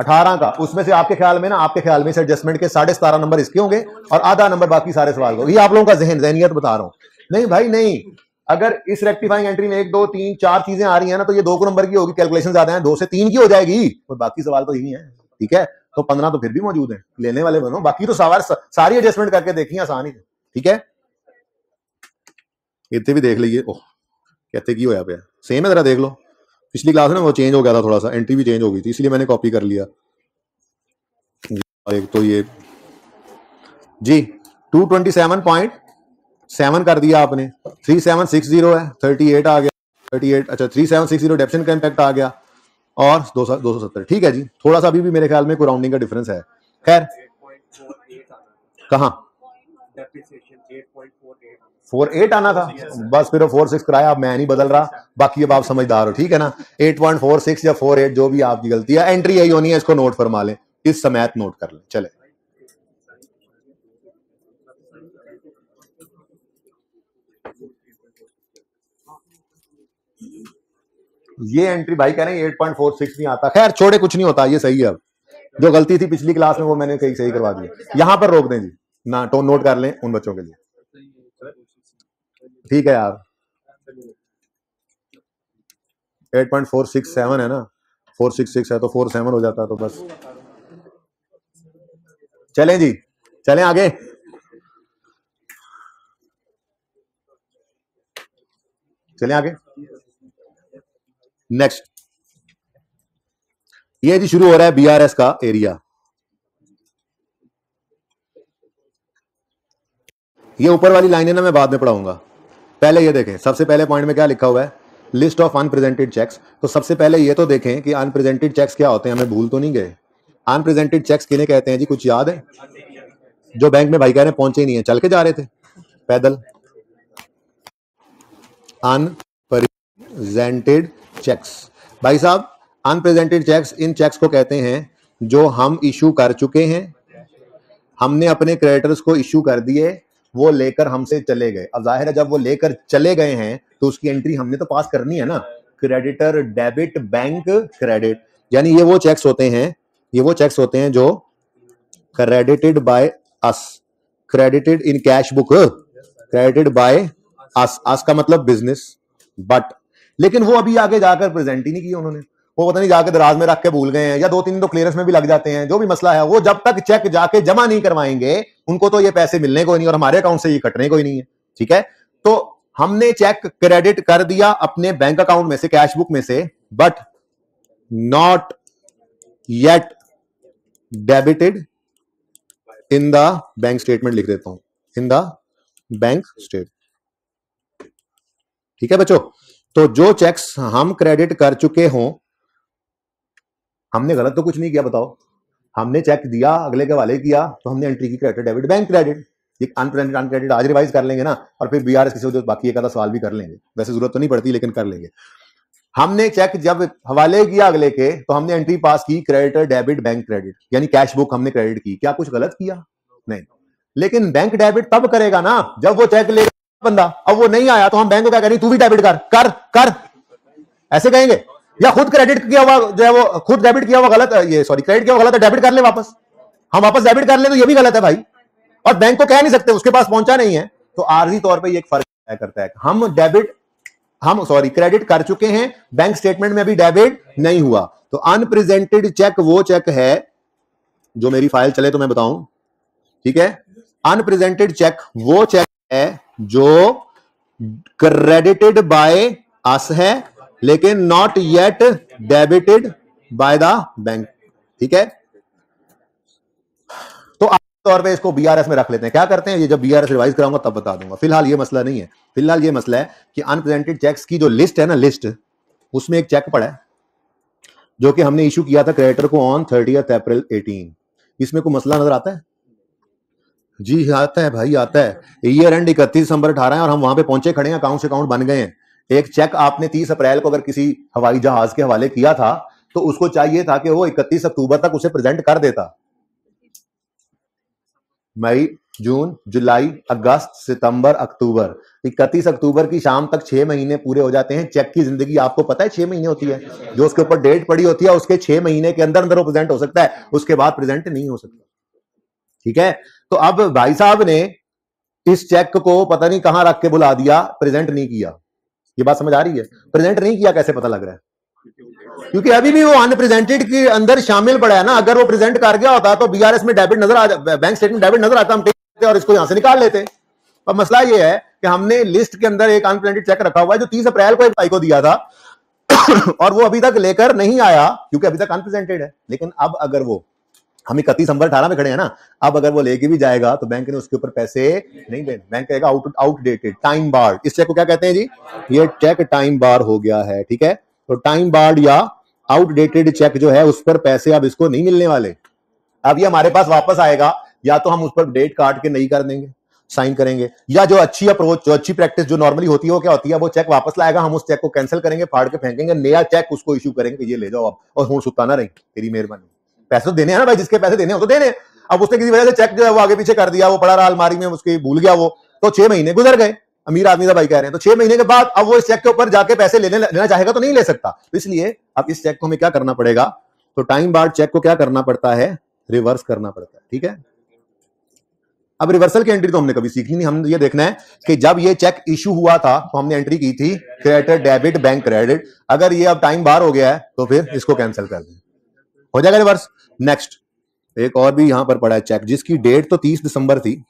18 का, उसमें से आपके ख्याल में ना, आपके ख्याल में इस एडजस्टमेंट के 17.5 नंबर इसके होंगे और आधा नंबर बाकी सारे सवाल को, ये आप लोगों का जहनियत बता रहा हूं, नहीं भाई नहीं, अगर इस रेक्टिफाइंग एंट्री में 1 2 3 4 चीजें आ रही है ना, तो ये 2 नंबर की होगी, कैलकुलेशन ज्यादा है, 2 से 3 की हो जाएगी, तो बाकी सवाल तो यही है, ठीक है, तो 15 तो फिर भी मौजूद है, लेने वाले बनो, बाकी तो सवाल सारी एडजस्टमेंट करके देखिए, आसान ही, ठीक है, इतने भी देख लीजिए, ओह कहते की होया पे सेम है, जरा देख लो, पिछली क्लास में वो चेंज हो गया था थोड़ा सा, एंट्री भी चेंज हो गई थी, इसलिए मैंने कॉपी कर लिया, और एक तो ये जी 227.7 कर दिया आपने, 3760 है, 38 आ गया, 38, अच्छा 3760 डेप्शन का इम्पैक्ट आ गया, और 270, ठीक है जी, थोड़ा सा अभी भी मेरे ख्याल में कोई राउंडिंग का डिफरेंस है, खैर कहाँ 48 आना था, बस फिर 46 कराया, अब मैं नहीं बदल रहा, बाकी अब आप समझदार हो, ठीक है ना, 8.46 या 48 जो भी आपकी गलती है, एंट्री यही होनी है, इसको नोट फरमा लें, इस समय नोट कर लें, चले। ये एंट्री भाई कह रहे हैं 8.46 नहीं आता, खैर छोड़े, कुछ नहीं होता, ये सही है, अब जो गलती थी पिछली क्लास में वो मैंने कहीं सही करवा दी, यहां पर रोक दें जी ना, तो नोट कर लें उन बच्चों के लिए, ठीक है यार, 8.467 है ना, 466 है तो 47 हो जाता, तो बस चलें जी, चलें आगे, चलें आगे, नेक्स्ट, ये जी शुरू हो रहा है बीआरएस का एरिया, ये ऊपर वाली लाइनें ना मैं बाद में पढ़ाऊंगा, पहले ये देखें, सबसे पहले पॉइंट में क्या लिखा हुआ है, लिस्ट ऑफ अनप्रेजेंटेड चेक्स। तो सबसे पहले ये तो देखें कि अनप्रेजेंटेड चेक्स क्या होते हैं, हमें भूल तो नहीं गए। अनप्रेजेंटेड चेक्स किन्हें कहते हैं जी, कुछ याद है? जो बैंक में भाई कह रहे हैं पहुंचे ही नहीं है, चल के जा रहे थे पैदल। अनप्रेजेंटेड चेक्स भाई साहब, अनप्रेजेंटेड चेक्स इन चेक्स को कहते हैं जो हम इशू कर चुके हैं, हमने अपने क्रेडिटर्स को इशू कर दिए, वो लेकर हमसे चले गए। अब जाहिर है जब वो लेकर चले गए हैं तो उसकी एंट्री हमने तो पास करनी है ना, क्रेडिटर डेबिट बैंक क्रेडिट। यानी ये वो चेक्स होते हैं, ये वो चेक्स होते हैं जो credited by us, credited in cash book, credited by us, us का मतलब बिजनेस। बट लेकिन वो अभी आगे जाकर प्रेजेंट ही नहीं किया उन्होंने, वो पता नहीं जाके दराज में रख के भूल गए हैं, या 2-3 तो क्लियरेंस में भी लग जाते हैं, जो भी मसला है। वो जब तक चेक जाके जमा नहीं करवाएंगे उनको तो ये पैसे मिलने को नहीं और हमारे अकाउंट से ये कटने को ही नहीं है। ठीक है, तो हमने चेक क्रेडिट कर दिया अपने बैंक अकाउंट में से, कैश बुक में से, but not yet debited in the bank statement. लिख देता हूं, इन द बैंक स्टेट। ठीक है बच्चों, तो जो चेक्स हम क्रेडिट कर चुके हों, हमने गलत तो कुछ नहीं किया, बताओ, हमने चेक दिया, अगले के वाले किया, तो हमने एंट्री की क्रेडिट डेबिट बैंक क्रेडिट। एक अनप्रेजेंटेड अनक्रेडिट आज रिवाइज कर लेंगे ना, और फिर बीआरएस किसी वजह बाकी एक आधा सवाल भी कर लेंगे, वैसे जरूरत तो नहीं पड़ती लेकिन कर लेंगे। हमने चेक जब हवाले किया अगले के, तो हमने एंट्री पास की क्रेडिटर डेबिट बैंक क्रेडिट, यानी कैश बुक हमने क्रेडिट की। क्या कुछ गलत किया? नहीं। लेकिन बैंक डेबिट तब करेगा ना जब वो चेक लेगा बंदा। अब वो नहीं आया तो हम बैंक को क्या करेंगे, तू भी डेबिट कर कर कर, ऐसे कहेंगे? या खुद क्रेडिट किया हुआ जो है वो खुद डेबिट किया हुआ गलत है, ये सॉरी क्रेडिट किया हुआ गलत है, डेबिट कर ले वापस, हम वापस डेबिट कर ले, तो ये भी गलत है भाई। और बैंक को कह नहीं सकते, उसके पास पहुंचा नहीं है। तो आर्जी तौर पे ये एक फर्क तय करता है। हम क्रेडिट कर चुके हैं, बैंक स्टेटमेंट में अभी डेबिट नहीं हुआ। तो अनप्रेजेंटेड चेक वो चेक है जो, मेरी फाइल चले तो मैं बताऊं, ठीक है, अनप्रेजेंटेड चेक वो चेक है जो क्रेडिटेड बाय अस है लेकिन not yet debited by the bank. ठीक है, तो तौर पे इसको बीआरएस में रख लेते हैं। क्या करते हैं, ये जब बीआरएस रिवाइज कराऊंगा तब बता दूंगा, फिलहाल ये मसला नहीं है। फिलहाल ये मसला है कि अनप्रेजेंटेड चेक्स की जो लिस्ट है ना, लिस्ट, उसमें एक चेक पड़ा है जो कि हमने इशू किया था क्रेडिटर को ऑन 30 अप्रैल 18। इसमें कोई मसला नजर आता है? जी आता है भाई, आता है। ईयर एंड 31 दिसंबर 18 है और हम वहां पे पहुंचे खड़े हैं, अकाउंट से अकाउंट बन गए हैं। एक चेक आपने 30 अप्रैल को अगर किसी हवाई जहाज के हवाले किया था तो उसको चाहिए था कि वो 31 अक्टूबर तक उसे प्रेजेंट कर देता। मई, जून, जुलाई, अगस्त, सितंबर, अक्टूबर, 31 अक्टूबर की शाम तक 6 महीने पूरे हो जाते हैं। चेक की जिंदगी आपको पता है 6 महीने होती है, जो उसके ऊपर डेट पड़ी होती है उसके 6 महीने के अंदर अंदर वो प्रेजेंट हो सकता है, उसके बाद प्रेजेंट नहीं हो सकता। ठीक है, तो अब भाई साहब ने इस चेक को पता नहीं कहां रख के बुला दिया, प्रेजेंट नहीं किया। ये बात समझ आ रही है? प्रेजेंट नहीं किया कैसे पता लग रहा है? क्योंकि अभी भी वो अनप्रेजेंटेड के अंदर शामिल पड़ा है ना। अगर वो प्रेजेंट कर गया होता तो बीआरएस में डेबिट नजर आ, बैंक स्टेटमेंट डेबिट नजर आता, हम और इसको यहां से निकाल लेते। अब मसला ये है कि हमने लिस्ट के अंदर एक अनप्रेजेंटेड चेक रखा हुआ है जो 30 अप्रैल को एक भाई को दिया था और वो अभी तक लेकर नहीं आया क्योंकि अभी तक अनप्रेजेंटेड है। लेकिन अब अगर वो, हम 31 दिसंबर 18 में खड़े हैं ना, अब अगर वो लेके भी जाएगा तो बैंक ने उसके ऊपर पैसे नहीं देने। बैंक कहेगा आउटडेटेड, टाइम बार्ड। इस चेक को क्या कहते हैं जी? ये चेक टाइम बार हो गया है। ठीक है, तो टाइम बार्ड या आउटडेटेड चेक जो है उस पर पैसे अब इसको नहीं मिलने वाले। अब ये हमारे पास वापस आएगा, या तो हम उस पर डेट काट के नहीं कर देंगे, साइन करेंगे, या जो अच्छी अप्रोच, जो अच्छी प्रैक्टिस जो नॉर्मली होती है वो क्या होती है, वो चेक वापस लाएगा, हम उस चेक को कैंसिल करेंगे, फाड़ के फेंकेंगे, नया चेक उसको इशू करेंगे, ये ले जाओ अब, और हूं सुता ना रही, तेरी मेहरबानी। पैसे तो देने हैं ना भाई, जिसके पैसे देने हो तो देने। अब उसने किसी वजह से चेक जो है वो आगे पीछे कर दिया, वो पड़ा रहा अलमारी में, उसकी भूल गया वो, तो 6 महीने गुजर गए। अमीर आदमी था भाई कह रहे हैं, तो 6 महीने के बाद अब वो इस चेक के ऊपर जाके पैसे लेना चाहेगा तो नहीं ले सकता। तो इसलिए अब इस चेक को हमें क्या करना पड़ेगा, तो टाइम बार्ड चेक को क्या करना पड़ता है, रिवर्स करना पड़ता है। ठीक है, अब रिवर्सल की एंट्री तो हमने कभी सीखी नहीं। हम ये देखना है कि जब ये चेक इशू हुआ था तो हमने एंट्री की थी क्रेडिटर डेबिट बैंक क्रेडिट। अगर ये अब टाइम बार हो गया है तो फिर इसको कैंसिल कर दें, हो जाएगा रिवर्स। नेक्स्ट, एक और भी यहां पर पड़ा है चेक जिसकी डेट तो 30 दिसंबर थी,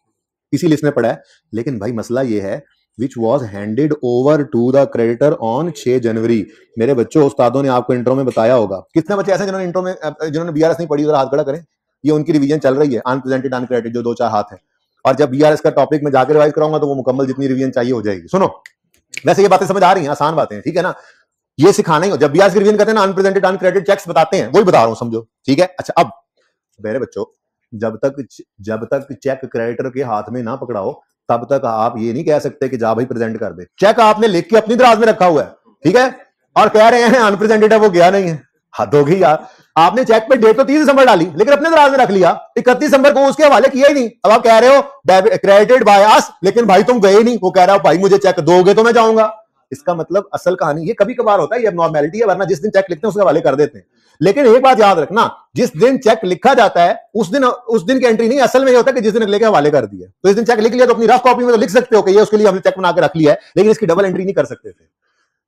इसी लिस्ट में पड़ा है, लेकिन भाई मसला ये है which was handed over to the creditor on 6 जनवरी। मेरे बच्चों, उस्तादों ने आपको इंट्रो में बताया होगा। कितने बच्चे ऐसे जिन्होंने इंट्रो में, जिन्होंने बीआरएस नहीं पढ़ी, उधर हाथ खड़ा करें। ये उनकी रिवीजन चल रही है, अनप्रेजेंटेड अनक्रेडिटेड, जो 2-4 हाथ है। और जब बीआरएस का टॉपिक में जाकर रिवाइज कराऊंगा तो वो मुकम्मल जितनी रिवीजन चाहिए हो जाएगी। सुनो, वैसे ये बातें समझ आ रही हैं, आसान बातें हैं, ठीक है ना। ये सिखाना ही, जब बीआरएस की रिवीजन करते हैं ना, अनप्रेजेंटेड अनक्रेडिटेड चेक्स बताते हैं, वही बता रहा हूं, समझो, ठीक है। अच्छा, अब मेरे बच्चों, जब तक चेक क्रेडिटर के हाथ में ना पकड़ाओ, तब तक आप ये नहीं कह सकते कि जा भाई प्रेजेंट कर दे। चेक आपने लिख के अपनी दराज में रखा हुआ है, ठीक है, और कह रहे हैं अनप्रेजेंटेड है, वो गया नहीं है। हद होगी यार, आपने चेक पे डेट तो 30 दिसंबर डाली, लेकिन अपने दराज में रख लिया, 31 दिसंबर को उसके हवाले किया ही नहीं। अब आप कह रहे हो क्रेडिटेड बाय अस, लेकिन भाई तुम गए नहीं। वो कह रहा हो भाई मुझे चेक दोगे तो मैं जाऊंगा। इसका मतलब असल कहानी, ये कभी कभार होता है, ये नॉर्मेलिटी है, वरना जिस दिन चेक लिखते हैं उसके हवाले कर देते हैं। लेकिन एक बात याद रखना, जिस दिन चेक लिखा जाता है उस दिन की एंट्री नहीं, असल में ये होता है कि जिस दिन अगले के हवाले कर दिया। तो इस दिन चेक लिख लिया तो अपनी रफ कॉपी में तो लिख सकते हो कि ये उसके लिए हमने चेक बना के रख लिया है, लेकिन इसकी डबल एंट्री नहीं कर सकते थे।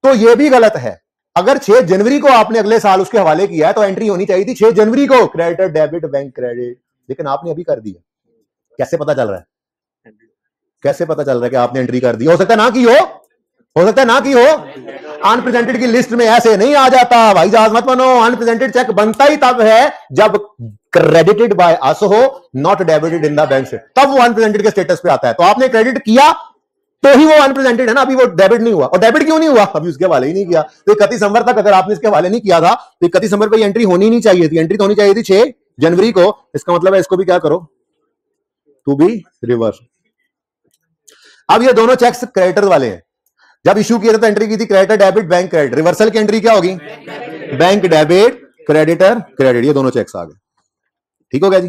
तो ये भी गलत है। अगर 6 जनवरी को आपने अगले साल उसके हवाले किया है तो एंट्री होनी चाहिए थी 6 जनवरी को, क्रेडिट डेबिट बैंक क्रेडिट, लेकिन आपने अभी कर दिया। कैसे पता चल रहा है? कैसे पता चल रहा है कि आपने एंट्री कर दी? हो सकता है ना की हो सकता है ना की हो। अनप्रेजेंटेड की लिस्ट में ऐसे नहीं आ जाता भाई, जहाज मत बनो। अनप्रेजेंटेड चेक बनता ही तब है जब क्रेडिटेड बाय अस हो, not debited in the bank से, तब वो अनप्रेजेंटेड के स्टेटस पे आता है। तो आपने क्रेडिट किया तो ही वो अनप्रेजेंटेड है ना, अभी वो डेबिट नहीं हुआ। और डेबिट क्यों नहीं हुआ? अभी उसके हवाले ही नहीं किया। तो 31 दिसंबर तक अगर आपने इसके हवाले नहीं किया था तो 31 दिसंबर पे एंट्री होनी नहीं चाहिए थी, एंट्री तो होनी चाहिए थी 6 जनवरी को। इसका मतलब है इसको भी क्या करो, टू बी रिवर्स। अब ये दोनों चेक्स क्रेडिटर वाले हैं। जब इश्यू किया था तो एंट्री की थी creditor debit bank credit, reversal की एंट्री क्या होगी? बैंक डेबिट क्रेडिटर क्रेडिट, ये दोनों चेक्स आ गए। ठीक हो गया जी,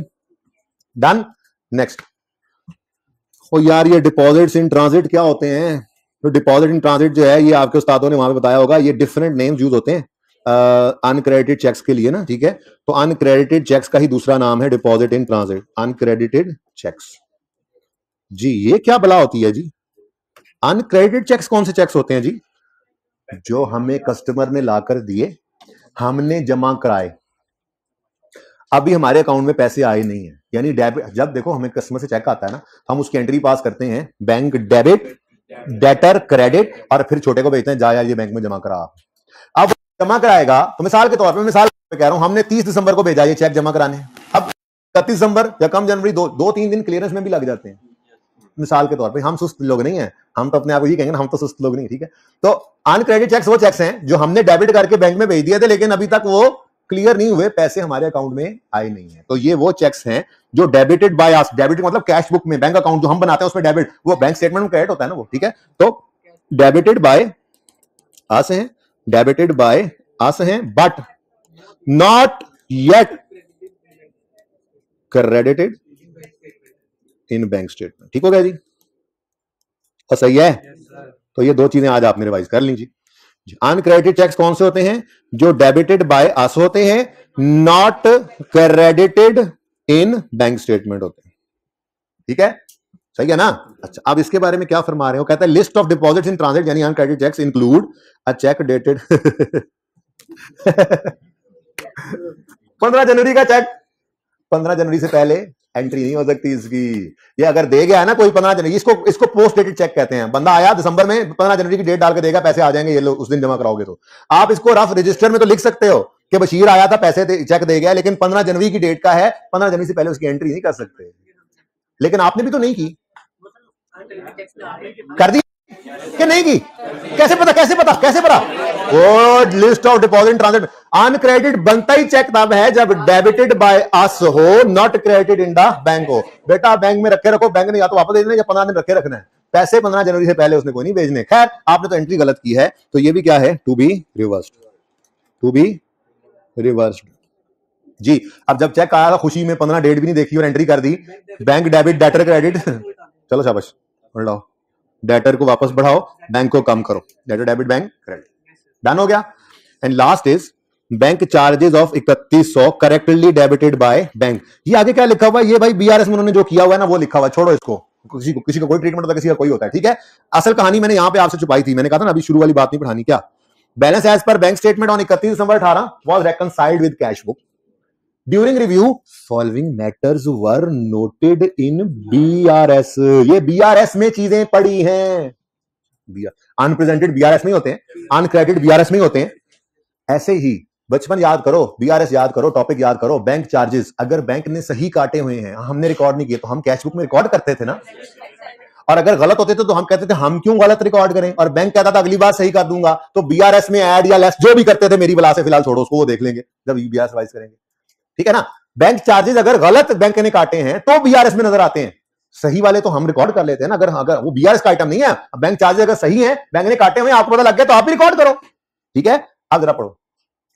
डन। नेक्स्ट, ओ यार ये डिपॉजिट्स इन ट्रांजिट क्या होते हैं? तो डिपॉजिट इन ट्रांजिट जो है, ये आपके उस्तादों ने वहां पे बताया होगा, ये डिफरेंट नेम्स यूज होते हैं अनक्रेडिटेड चेक्स के लिए ना, ठीक है। तो अनक्रेडिटेड चेक्स का ही दूसरा नाम है deposit in transit, uncredited cheques. जी ये क्या बला होती है जी? अनक्रेडिटेड चेक्स कौन से चेक्स होते हैं जी? जो हमें कस्टमर ने लाकर दिए, हमने जमा कराए, अभी हमारे अकाउंट में पैसे आए नहीं है, यानी डेबिट। जब देखो हमें कस्टमर से चेक आता है ना, तो हम उसकी एंट्री पास करते हैं बैंक डेबिट डेटर क्रेडिट, और फिर छोटे को भेजते हैं जा यार ये बैंक में जमा करा। अब जमा कराएगा तो मिसाल के तौर पे, मिसाल पे कह रहा हूं, हमने 30 दिसंबर को भेजा ये चेक जमा कराने। अब 31 दिसंबर या कम जनवरी, 2-3 दिन क्लियरेंस में भी लग जाते हैं। मिसाल के तौर पे, हम सुस्त लोग नहीं है, हम तो अपने आप को ये कहेंगे ना, हम तो सुस्त लोग नहीं, ठीक है। तो अनक्रेडिट चेक्स वो चेक्स हैं जो हमने डेबिट करके बैंक में भेज दिए थे, लेकिन अभी तक वो क्लियर नहीं हुए, पैसे हमारे अकाउंट में आए नहीं है। तो ये वो चेक्स हैं जो डेबिटेड बाय अस, डेबिट मतलब कैश बुक में, बैंक अकाउंट जो हम बनाते हैं उसमें डेबिट, वो बैंक स्टेटमेंट में क्रेडिट होता है ना वो, ठीक है। तो डेबिटेड बाय अस हैं, डेबिटेड बाय अस हैं, but not yet credited in bank statement. ठीक हो गया जी, तो सही है। तो ये दो चीजें आज आपने रिवाइज कर लीजिए। अनक्रेडिटेड चेक्स कौन से होते हैं? जो डेबिटेड बाय अस होते हैं, not credited in bank statement होते हैं। ठीक है, सही है ना। अच्छा, अब इसके बारे में क्या फरमा रहे हो? कहता है list of deposits in transit यानी uncredited cheques include a cheque dated 15 January का चेक, 15 जनवरी से पहले एंट्री नहीं हो सकती इसकी। ये अगर दे गया है ना कोई 15 जनवरी, इसको पोस्ट डेटेड चेक कहते हैं। बंदा आया दिसंबर में, 15 जनवरी की डेट डाल के देगा, पैसे आ जाएंगे, ये लो उस दिन जमा कराओगे। तो आप इसको रफ रजिस्टर में तो लिख सकते हो कि बशीर आया था, पैसे चेक दे गया, लेकिन 15 जनवरी की डेट का है, 15 जनवरी से पहले उसकी एंट्री नहीं कर सकते। लेकिन आपने भी तो नहीं की, कर दी कि नहीं की? कैसे पता कैसे पता कैसे पता? वो list of deposit transit, uncredited बनता ही चेक तब है जब डेबिटेड बाय अस हो, not credited in the bank हो। बेटा बैंक में रखे रखो, बैंक ने या तो वापस दे देना या 15 दिन रखे रखना है, पैसे 15 जनवरी से पहले उसने कोई नहीं भेजने। खैर आपने तो एंट्री गलत की है, तो ये भी क्या है? To be reversed, to be reversed जी। अब जब चेक आया था खुशी में, 15 डेट भी नहीं देखी और एंट्री कर दी, बैंक डेबिट डेटर क्रेडिट चलो शाबाश, बढ़ाओ डेटर को वापस बढ़ाओ, बैंक को कम करो, debtor debit bank credit, done हो गया। And last is bank charges of 3100 correctly debited by bank. ये आगे क्या लिखा हुआ है? ये भाई बीआरएस में उन्होंने जो किया हुआ है ना वो लिखा हुआ है, छोड़ो इसको। किसी को कोई ट्रीटमेंट होता है, किसी का कोई होता है, ठीक है। असल कहानी मैंने यहां पे आपसे छुपाई थी, मैंने कहा था ना अभी शुरू वाली बात नहीं पढ़ानी। क्या balance as per bank statement on 31 December 18 was reconciled with cash book during review, following matters were noted in BRS. ये बीआरएस में चीजें पड़ी हैं, अनप्रेजेंटेड बीआरएस में होते हैं, अनक्रेडिटेड बीआरएस में होते हैं। ऐसे ही बचपन याद करो, बीआरएस याद करो, टॉपिक याद करो, बैंक चार्जेस अगर बैंक ने सही काटे हुए हैं, हमने रिकॉर्ड नहीं किए, तो हम कैश बुक में रिकॉर्ड करते थे ना। और अगर गलत होते थे तो हम कहते थे हम क्यों गलत रिकॉर्ड करें, और बैंक कहता था अगली बार सही कर दूंगा। तो बीआरएस में ऐड या लेस जो भी करते थे, मेरी बला से फिलहाल छोड़ो उसको, वो देख लेंगे जब बीआरएस वाइज करेंगे, ठीक है ना। बैंक चार्जेस अगर गलत बैंक ने काटे हैं तो बीआरएस में नजर आते हैं, सही वाले तो हम रिकॉर्ड कर लेते हैं ना। अगर अगर वो बीआरएस का आइटम नहीं है, बैंक चार्जेस अगर सही है, बैंक ने काटे हुए आपको पता लग गया तो आप भी रिकॉर्ड करो, ठीक है। अब जरा पढ़ो,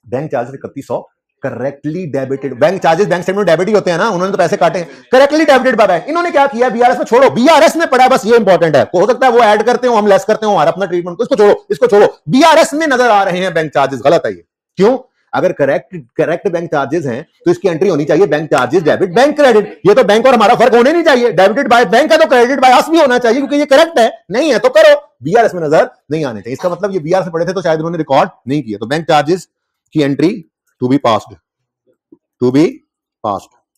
bank charges 3100 correctly debited. Bank charges bank statement debit ही होते हैं ना, उन्होंने तो पैसे काटे, करेक्टली डेबिटेड बाय बैंक। इन्होंने क्या किया, बीआरएस में छोड़ो, बीआरएस में पड़ा है, बस ये इंपॉर्टेंट है। हो सकता है वो ऐड करते हो, हम लेस करते हो, हमारा अपना ट्रीटमेंट, इसको छोड़ो, इसको छोड़ो, बीआरएस में नजर आ रहे हैं बैंक चार्जेस, गलत है ये। क्यों? अगर करेक्ट बैंक चार्जेस हैं तो इसकी एंट्री होनी चाहिए bank charges debit bank credit. ये तो बैंक और हमारा फर्क होने नहीं चाहिए, डेबिटेड बाय बैंक है तो क्रेडिट बाय अस भी होना चाहिए, क्योंकि ये करेक्ट है। नहीं है तो करो, बीआरएस में नजर नहीं आने चाहिए। इसका मतलब ये बीआरएस में पड़े थे तो शायद उन्होंने रिकॉर्ड नहीं किया। तो बैंक चार्जेस की entry to be passed,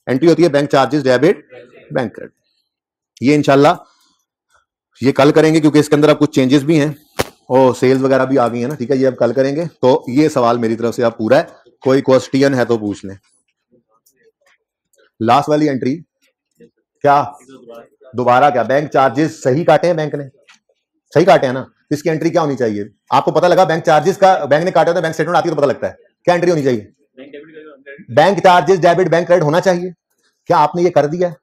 entry होती है bank charges debit bank credit. ये इंशाल्लाह ये कल करेंगे, क्योंकि इसके अंदर अब कुछ चेंजेस भी हैं और सेल्स वगैरह भी आ गई है ना, ठीक है। ये अब कल करेंगे। तो ये सवाल मेरी तरफ से अब पूरा है, कोई क्वेश्चन है तो पूछ लें। लास्ट वाली एंट्री क्या दोबारा क्या, बैंक चार्जेस सही काटे हैं, बैंक ने सही काटे हैं ना, इसकी एंट्री क्या होनी चाहिए? आपको पता लगा बैंक चार्जेस का, बैंक ने काटे होते बैंक स्टेटमेंट आती है तो पता लगता है, क्या एंट्री होनी चाहिए? Bank charges debit bank credit होना चाहिए। क्या आपने ये कर दिया?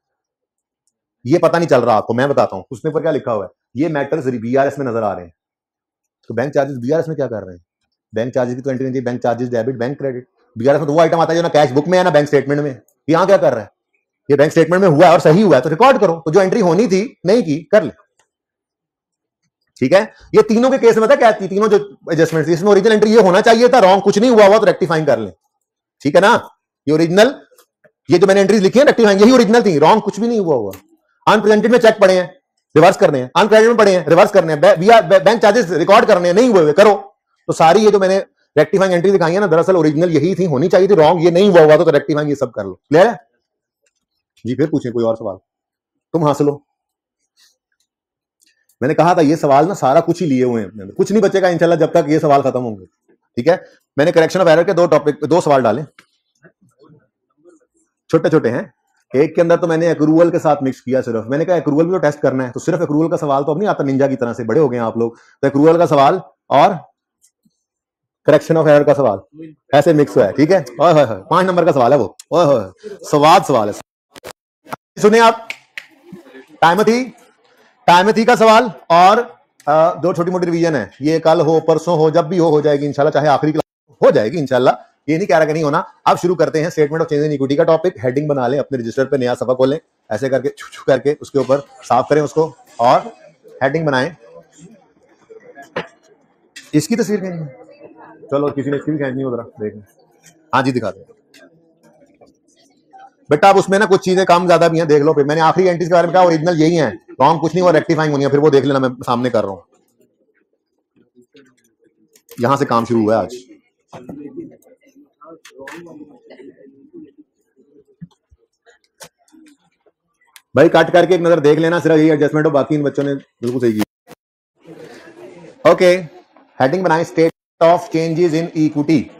ये पता नहीं चल रहा आपको, मैं बताता हूं उसने पर क्या लिखा हुआ है। ये मैटर्स बीआरएस में नजर आ रहे हैं, तो बैंक चार्जेस बीआरएस में क्या कर रहे हैं? बैंक चार्जेस की तो एंट्री चाहिए, bank charges debit bank credit. BRS में तो वो आइटम आता है जो ना कैश बुक में है ना बैंक स्टेटमेंट में। यहां क्या कर रहा है? ये बैंक स्टेटमेंट में हुआ है और सही हुआ है तो रिकॉर्ड करो, तो जो एंट्री होनी थी नहीं की, कर ले, ठीक है। ये तीनों के केस में था क्या, तीनों जो एडजस्टमेंट, इसमें ओरिजिनल एंट्री ये होना चाहिए था, रॉन्ग कुछ नहीं हुआ हुआ तो रेक्टिफाइंग कर ले, ठीक है ना। ये ओरिजिनल, ये जो मैंने एंट्रीज लिखी है रेक्टिफाइंग, यही ओरिजिनल थी, रॉन्ग कुछ भी नहीं हुआ हुआ। अनप्रेजेंटेड में चेक पड़े हैं, रिवर्स करने हैं, अनक्रेडिटेड में पड़े हैं, रिवर्स करने हैं, बैंक चार्जेस रिकॉर्ड करने हैं, नहीं हुए करो। तो सारी ये जो मैंने रेक्टिफाइंग एंट्री दिखाई है ना, दरअसल ओरिजिनल यही थी, होनी चाहिए थी, रॉन्ग ये नहीं हुआ हुआ तो रेक्टिफाइंग ये सब कर लो। क्लियर है जी? फिर पूछे कोई और सवाल, तुम हासिल हो। मैंने कहा था ये सवाल ना सारा कुछ ही लिए हुए हैं, कुछ नहीं बचेगा इंशाल्लाह जब तक ये सवाल खत्म होंगे, ठीक है। मैंने करेक्शन ऑफ एरर के दो सवाल डाले, छोटे छोटे हैं। एक के अंदर तो मैंने एक्रूवल के साथ मिक्स किया सिर्फ, मैंने कहा एक्रूवल भी तो टेस्ट करना है, तो सिर्फ एक्रूवल का सवाल तो अब नहीं आता निंजा की तरह से, बड़े हो गए आप लोग, तो एक्रूवल का सवाल और करेक्शन ऑफ एरर का सवाल ऐसे मिक्स हुआ है, ठीक है। 5 नंबर का सवाल है वो, स्वाद सवाल है। सुने आप, टाइमथी का सवाल और दो छोटी मोटी रिवीजन है, ये कल हो परसों हो जब भी हो जाएगी इंशाल्लाह, चाहे आखिरी क्लास हो जाएगी इंशाल्लाह, ये नहीं कह रहा कि नहीं होना। अब शुरू करते हैं statement of change in equity का टॉपिक। हेडिंग बना लें अपने रजिस्टर पे, नया सफा खोलें, ऐसे करके छू करके उसके ऊपर साफ करें उसको और हेडिंग बनाएं। इसकी तस्वीर खींचनी, चलो किसी ने इसकी भी खींचनी हो, जरा देखें। हाँ जी दिखा दें बेटा, अब उसमें ना कुछ चीजें कम ज्यादा भी हैं, देख लो। फिर मैंने आखिरी एंट्रीज के बारे में कहा ओरिजिनल यही है, रॉन्ग कुछ नहीं, वो रेक्टिफाइंग होनी है, फिर वो देख लेना, मैं सामने कर रहा हूँ। यहां से काम शुरू हुआ है आज। भाई कट करके एक नजर देख लेना, सिर्फ यही एडजस्टमेंट हो, बाकी इन बच्चों ने बिल्कुल सही किया। ओके, हेडिंग बनाए state of changes in equity,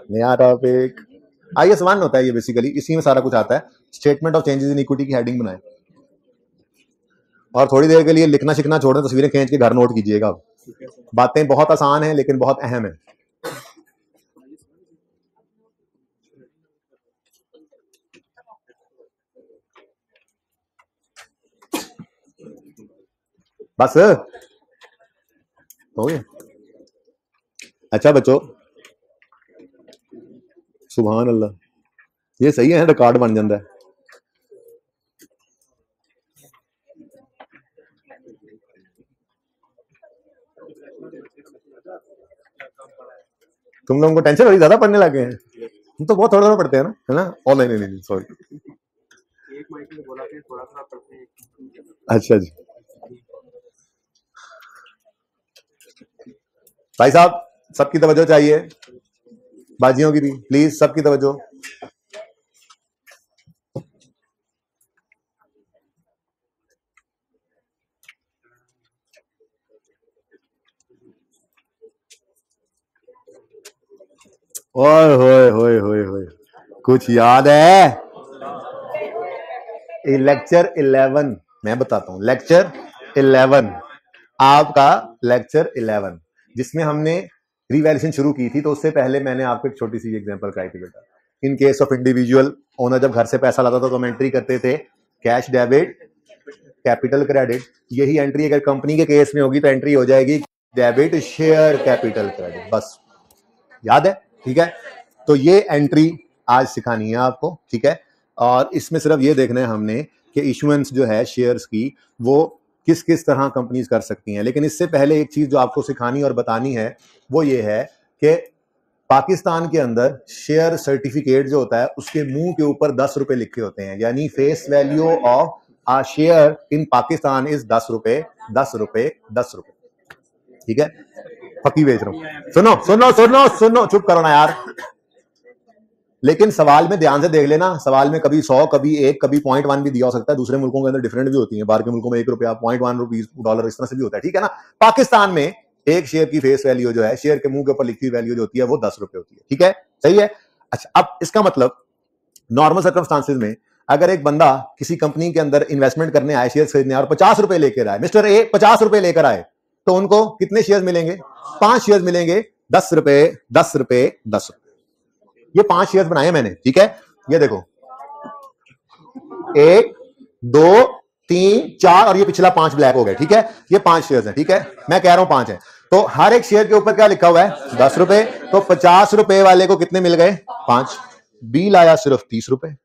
नया टॉपिक IS 1 होता है ये, बेसिकली इसी में सारा कुछ आता है। Statement of changes in equity की हेडिंग बनाए और थोड़ी देर के लिए लिखना शिखना छोड़ दें, तस्वीरें खींच के घर नोट कीजिएगा। बातें बहुत आसान है लेकिन बहुत अहम है। बस हो गया। अच्छा बच्चों, सुभान अल्लाह, ये सही है, रिकॉर्ड बन जाता है। तुम लोगों को टेंशन हो रही, ज्यादा पढ़ने लगे हैं, हम तो बहुत थोड़ा थोड़ा पढ़ते हैं ना, है ना। और नहीं सॉरी, एक माइक में बोला के थोड़ा थोड़ा पढ़ते हैं। अच्छा जी, भाई साहब सबकी तवज्जो चाहिए, बाजियों की भी प्लीज, सबकी तवज्जो। ओए होए होए होए होए, कुछ याद है? लेक्चर 11 मैं बताता हूं, लेक्चर 11 आपका, लेक्चर 11 जिसमें हमने रिवैल्यूएशन शुरू की थी। तो उससे पहले मैंने आपको एक छोटी सी एग्जांपल कराई थी बेटा। In case of individual owner जब घर से पैसा लाता था तो हम एंट्री करते थे कैश डेबिट कैपिटल क्रेडिट। यही एंट्री अगर कंपनी के केस में होगी तो एंट्री हो जाएगी डेबिट शेयर कैपिटल क्रेडिट। बस याद है, ठीक है। तो ये एंट्री आज सिखानी है आपको, ठीक है। और इसमें सिर्फ ये देखना है हमने कि इशुएंस जो है शेयर्स की वो किस किस तरह कंपनीज कर सकती हैं। लेकिन इससे पहले एक चीज जो आपको सिखानी और बतानी है वो ये है कि पाकिस्तान के अंदर शेयर सर्टिफिकेट जो होता है उसके मुंह के ऊपर 10 रुपए लिखे होते हैं, यानी face value of a share in Pakistan is 10 रुपए 10 रुपए 10 रुपए, ठीक है। फकी बेच रहा हूं, सुनो सुनो सुनो सुनो, चुप करो ना यार। लेकिन सवाल में ध्यान से देख लेना, सवाल में कभी 100 कभी 1 कभी 0.1 भी दिया हो सकता है। दूसरे मुल्कों के अंदर डिफरेंट भी होती है, बाहर के मुल्कों में 1 रुपया 0.1 रुपीज डॉलर इस तरह से भी होता है, ठीक है ना। पाकिस्तान में एक शेयर की फेस वैल्यू जो है, शेयर के मुंह के ऊपर लिखी हुई वैल्यू जो होती है वो 10 रुपए होती है, ठीक है, सही है। अच्छा, अब इसका मतलब नॉर्मल सर्कमस्टांसिस में अगर एक बंदा किसी कंपनी के अंदर इन्वेस्टमेंट करने आए, शेयर खरीदने और 50 रुपए लेकर आए, मिस्टर ए 50 रुपए लेकर आए, तो उनको कितने शेयर मिलेंगे? 5 शेयर मिलेंगे, 10 रुपए 10 रुपए 10 रुपए। ये 5 शेयर बनाए मैंने, ठीक है। ये देखो 1 2 3 4 और ये पिछला 5 ब्लैक हो गए, ठीक है। ये 5 शेयर हैं, ठीक है। मैं कह रहा हूं 5 है, तो हर एक शेयर के ऊपर क्या लिखा हुआ है? 10 रुपए। तो 50 रुपए वाले को कितने मिल गए? 5। बी लाया सिर्फ 30 रुपए,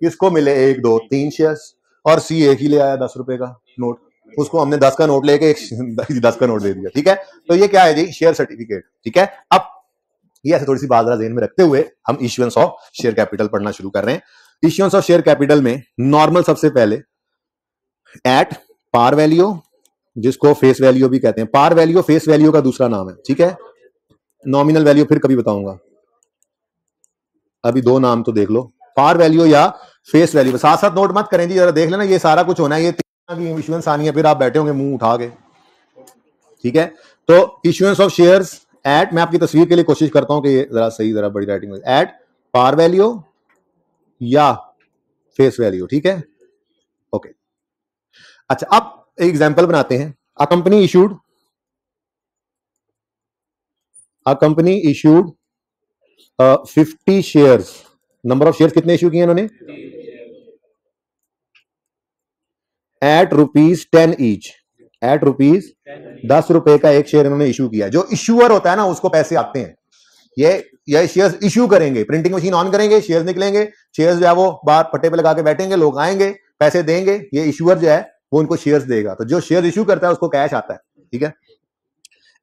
इसको मिले 1 2 3 शेयर्स, और सी एक ही ले आया 10 रुपए का नोट, उसको हमने 10 का नोट लेके 10 का नोट दे दिया, ठीक है। तो ये क्या है जी? शेयर सर्टिफिकेट, ठीक है। अब ये ऐसे थोड़ी सी बात ज़हन में रखते हुए हम इश्यूएंस ऑफ शेयर कैपिटल पढ़ना शुरू कर रहे हैं। इश्यूएंस ऑफ शेयर कैपिटल में नॉर्मल सबसे पहले एट पार वैल्यू, जिसको फेस वैल्यू भी कहते हैं। पार वैल्यू फेस वैल्यू का दूसरा नाम है, ठीक है। नॉमिनल वैल्यू फिर कभी बताऊंगा, अभी 2 नाम तो देख लो, पार वैल्यू या फेस वैल्यू। साथ साथ नोट मत करें जी, जरा देख लेना, ये सारा कुछ होना है। ये की इश्यूएंस आनी है, फिर आप बैठे होंगे मुंह उठा के, ठीक है। तो इश्यूएंस ऑफ शेयर्स एट, मैं आपकी तस्वीर के लिए कोशिश करता हूं कि ये जरा सही, जरा बड़ी राइटिंग में, एट पार वैल्यू या फेस वैल्यू, ठीक है, ओके। अच्छा, अब एक एग्जांपल बनाते हैं। A company issued 50 shares. Number of shares कितने इशू किए इन्होंने? At rupees 10 each, at rupees 10 रुपए का एक शेयर इन्होंने इशू किया। जो इशूअर होता है ना, उसको पैसे आते हैं। ये शेयर्स इशू करेंगे, प्रिंटिंग मशीन ऑन करेंगे, शेयर्स निकलेंगे, शेयर्स जो है वो बाहर पट्टे पे लगा के बैठेंगे, लोग आएंगे, पैसे देंगे, ये इशूअर जो है वो उनको शेयर्स देगा। तो जो शेयर इशू करता है उसको कैश आता है, ठीक है।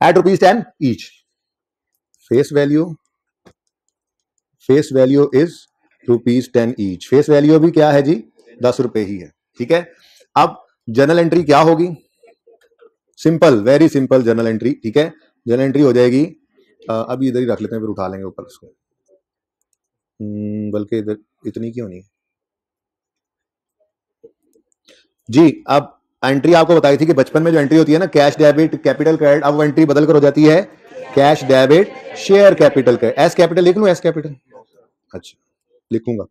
At rupees 10 each, face value is rupees 10 each. Face value भी क्या है जी? 10 रुपए ही है, ठीक है। अब जर्नल एंट्री क्या होगी? Simple, very simple journal entry, ठीक है। जर्नल एंट्री हो जाएगी, अभी इधर ही रख लेते हैं, फिर उठा लेंगे ऊपर इसको, बल्कि इधर इतनी क्यों नहीं जी। अब एंट्री आपको बताई थी कि बचपन में जो एंट्री होती है ना, कैश डेबिट कैपिटल क्रेडिट, अब वो एंट्री बदल कर हो जाती है cash debit share capital credit. S capital लिख लूं? एस कैपिटल, अच्छा लिखूंगा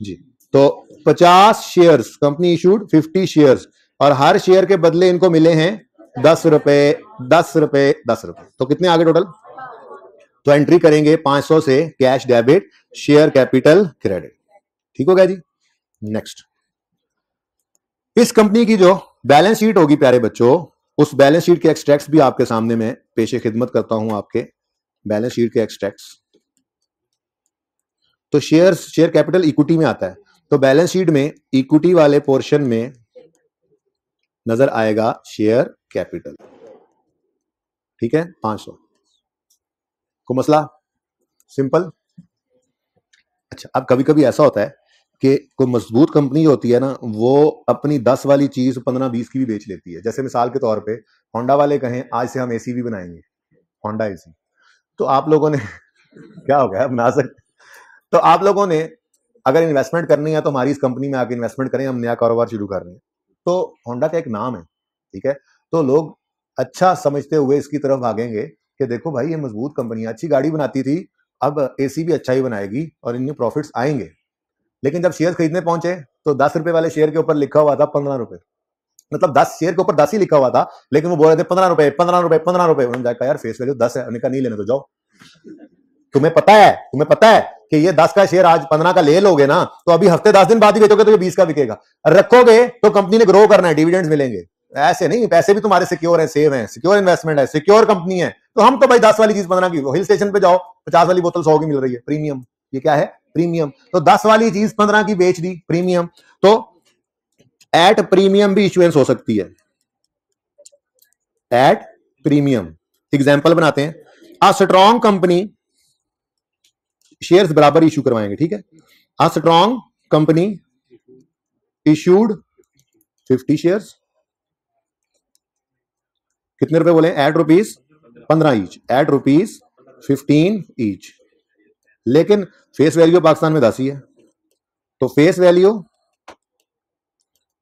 जी। तो 50 शेयर्स, कंपनी इशूड 50 शेयर्स, और हर शेयर के बदले इनको मिले हैं 10 रुपए 10 रुपए 10 रुपए। तो कितने आगे टोटल? तो एंट्री करेंगे 500 से cash debit share capital credit, ठीक हो गया जी। नेक्स्ट, इस कंपनी की जो बैलेंस शीट होगी प्यारे बच्चों, उस बैलेंस शीट के एक्सट्रैक्ट्स भी आपके सामने मैं पेशे खिदमत करता हूं। आपके बैलेंस शीट के एक्सट्रैक्ट्स, तो शेयर कैपिटल इक्विटी में आता है, तो बैलेंस शीट में इक्विटी वाले पोर्शन में नजर आएगा शेयर कैपिटल, ठीक है। 500 को मसला सिंपल। अच्छा, अब कभी कभी ऐसा होता है कि कोई मजबूत कंपनी होती है ना, वो अपनी 10 वाली चीज 15-20 की भी बेच लेती है। जैसे मिसाल के तौर पे होंडा वाले कहें आज से हम एसी भी बनाएंगे, होंडा एसी, तो आप लोगों ने क्या हो गया, बना सकते। तो आप लोगों ने अगर इन्वेस्टमेंट करनी है तो हमारी इस कंपनी में आके इन्वेस्टमेंट करें, हम नया कारोबार शुरू कर रहे हैं। तो होंडा का एक नाम है, ठीक है, तो लोग अच्छा समझते हुए इसकी तरफ भागेंगे कि देखो भाई ये मजबूत कंपनी है, अच्छी गाड़ी बनाती थी, अब एसी भी अच्छा ही बनाएगी और इनमें प्रॉफिट्स आएंगे। लेकिन जब शेयर खरीदने पहुंचे तो 10 रुपए वाले शेयर के ऊपर लिखा हुआ था 15 रुपए, मतलब 10 शेयर के ऊपर 10 ही लिखा हुआ था, लेकिन वो बोल रहे थे 15 रुपए 15 रुपए 15 रुपए। उन्होंने कहा यार फेस वैल्यू 10 है, उन्होंने कहा नहीं लेने तो जाओ। तुम्हें पता है कि ये 10 का शेयर आज 15 का ले लोगे ना, तो अभी हफ्ते 10 दिन बाद ही बेचोगे तो ये 20 का बिकेगा। रखोगे तो कंपनी ने ग्रो करना है, डिविडेंड्स मिलेंगे। ऐसे नहीं, पैसे भी तुम्हारे सिक्योर है, सेव है, सिक्योर इन्वेस्टमेंट है, सिक्योर कंपनी है। तो हम तो भाई 10 वाली चीज 15 की, हिल स्टेशन पे जाओ 50 वाली बोतल 100 की मिल रही है, प्रीमियम। ये क्या है? प्रीमियम। तो 10 वाली चीज 15 की बेच दी, प्रीमियम। तो एट प्रीमियम भी इश्यूएंस हो सकती है, एट प्रीमियम। एग्जांपल बनाते हैं, अ स्ट्रॉन्ग कंपनी शेयर्स बराबर इश्यू करवाएंगे, ठीक है। A strong company issued 50 shares, कितने रुपए बोले? At rupees 15 each, at rupees 15 each. लेकिन फेस वैल्यू पाकिस्तान में 10 ही है, तो face value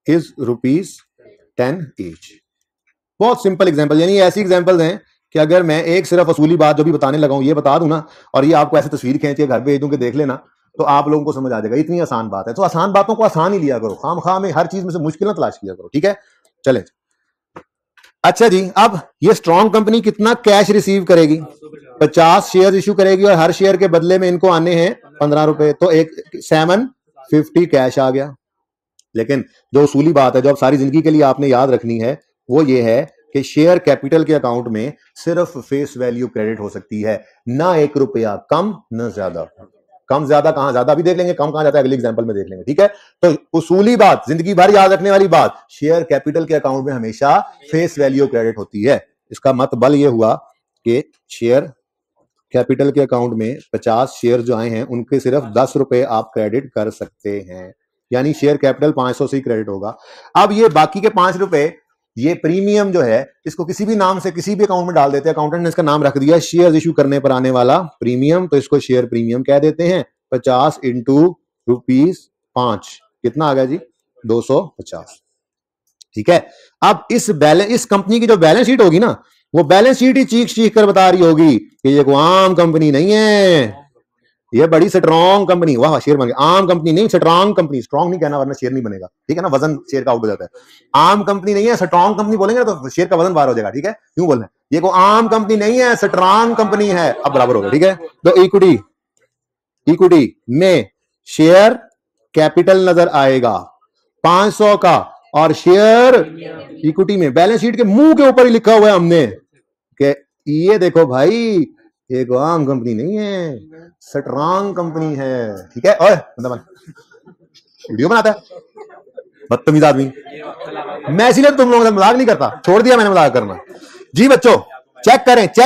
is rupees 10 each. बहुत सिंपल एग्जांपल, यानी ऐसी एग्जांपल्स हैं कि अगर मैं एक सिर्फ असूली बात जो भी बताने लगा हूं ये बता दूं ना, और ये आपको ऐसे तस्वीर खींच के घर भेज दूं कि देख लेना, तो आप लोगों को समझ आ जाएगा। इतनी आसान बात है, तो आसान बातों को आसान ही लिया करो, खाम में हर चीज में से मुश्किल ना तलाश किया करो, ठीक है। चले, अच्छा जी, अब ये स्ट्रॉन्ग कंपनी कितना कैश रिसीव करेगी? 50 शेयर इश्यू करेगी और हर शेयर के बदले में इनको आने हैं 15 रुपए, तो एक 750 कैश आ गया। लेकिन जो उसूली बात है जो अब सारी जिंदगी के लिए आपने याद रखनी है वो ये है कि शेयर कैपिटल के अकाउंट में सिर्फ फेस वैल्यू क्रेडिट हो सकती है, ना 1 रुपया कम ना ज्यादा। कम ज्यादा कहां, ज्यादा भी देख लेंगे, कम कहां जाता है अगले एग्जांपल में देख लेंगे, ठीक है। तो उसूली बात, जिंदगी भर याद रखने वाली बात, शेयर कैपिटल के अकाउंट में हमेशा फेस वैल्यू क्रेडिट होती है। इसका मतलब ये हुआ कि शेयर कैपिटल के अकाउंट में 50 शेयर जो आए हैं उनके सिर्फ 10 रुपए आप क्रेडिट कर सकते हैं, यानी शेयर कैपिटल 500 से ही क्रेडिट होगा। अब ये बाकी के 5 रुपए, ये प्रीमियम जो है, इसको किसी भी नाम से किसी भी अकाउंट में डाल देते हैं। अकाउंटेंट ने इसका नाम रख दिया शेयर इशू करने पर आने वाला प्रीमियम, तो इसको शेयर प्रीमियम कह देते हैं। 50 इंटू ₹5, कितना आ गया जी? 250, ठीक है। अब इस कंपनी की जो बैलेंस शीट होगी ना, वो बैलेंस शीट ही चीख चीख कर बता रही होगी कि ये कोई आम कंपनी नहीं है, ये बड़ी स्ट्रॉन्ग कंपनी। वाह, शेयर बन गया। आम कंपनी नहीं, स्ट्रॉन्ग कंपनी। स्ट्रॉन्ग नहीं कहना वरना शेयर नहीं बनेगा, ठीक है ना, वजन शेयर का आउट हो जाता है। आम कंपनी नहीं है, स्ट्रॉन्ग कंपनी बोलेंगे तो शेयर का वजन बाहर हो जाएगा, ठीक है। क्यों बोलना है? ये को आम कंपनी नहीं है, स्ट्रॉन्ग कंपनी है, अब बराबर हो गया, ठीक है। तो इक्विटी में शेयर कैपिटल नजर आएगा 500 का, और शेयर इक्विटी में बैलेंस शीट के मुंह के ऊपर ही लिखा हुआ है हमने कि ये देखो भाई, एक आम कंपनी नहीं है, स्ट्रॉन्ग कंपनी है, ठीक है। ओए वीडियो बनाता है बदतमीज आदमी। मैं इसीलिए तुम लोगों से मजाक नहीं करता, छोड़ दिया मैंने मजाक करना। जी बच्चों, चेक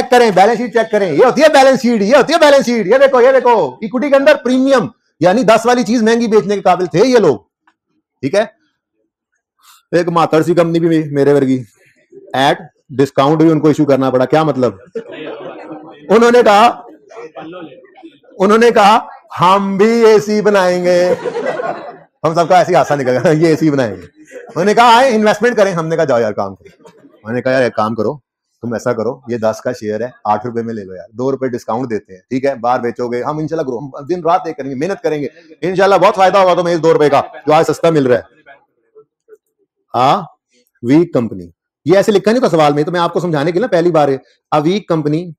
करें बैलेंस शीट चेक करें। ये होती है बैलेंस शीट, ये देखो इक्विटी के अंदर प्रीमियम, यानी 10 वाली चीज महंगी बेचने के काबिल थे ये लोग, ठीक है। एक मातड़ सी कंपनी भी मेरे वर्गी, एट डिस्काउंट भी उनको इशू करना पड़ा। क्या मतलब? उन्होंने कहा हम भी एसी बनाएंगे। हम सबका ऐसी आशा निकल गया, ये एसी बनाएंगे। उन्होंने कहा आए इन्वेस्टमेंट करें। हमने कहा जाओ यार काम करो। उन्होंने कहा यार एक काम करो, तुम ऐसा करो, ये 10 का शेयर है, 8 रुपए में ले लो यार, 2 रुपए डिस्काउंट देते हैं, ठीक है। बाहर बेचोगे, हम इंशाल्लाह ग्रो, दिन रात एक करेंगे, मेहनत करेंगे, इंशाल्लाह बहुत फायदा होगा तुम्हें इस 2 रुपए का जो आज सस्ता मिल रहा है। हाँ, वीक कंपनी, ये ऐसे लिखा नहीं था सवाल में, तो मैं आपको समझाने के लिए पहली बार है। A week company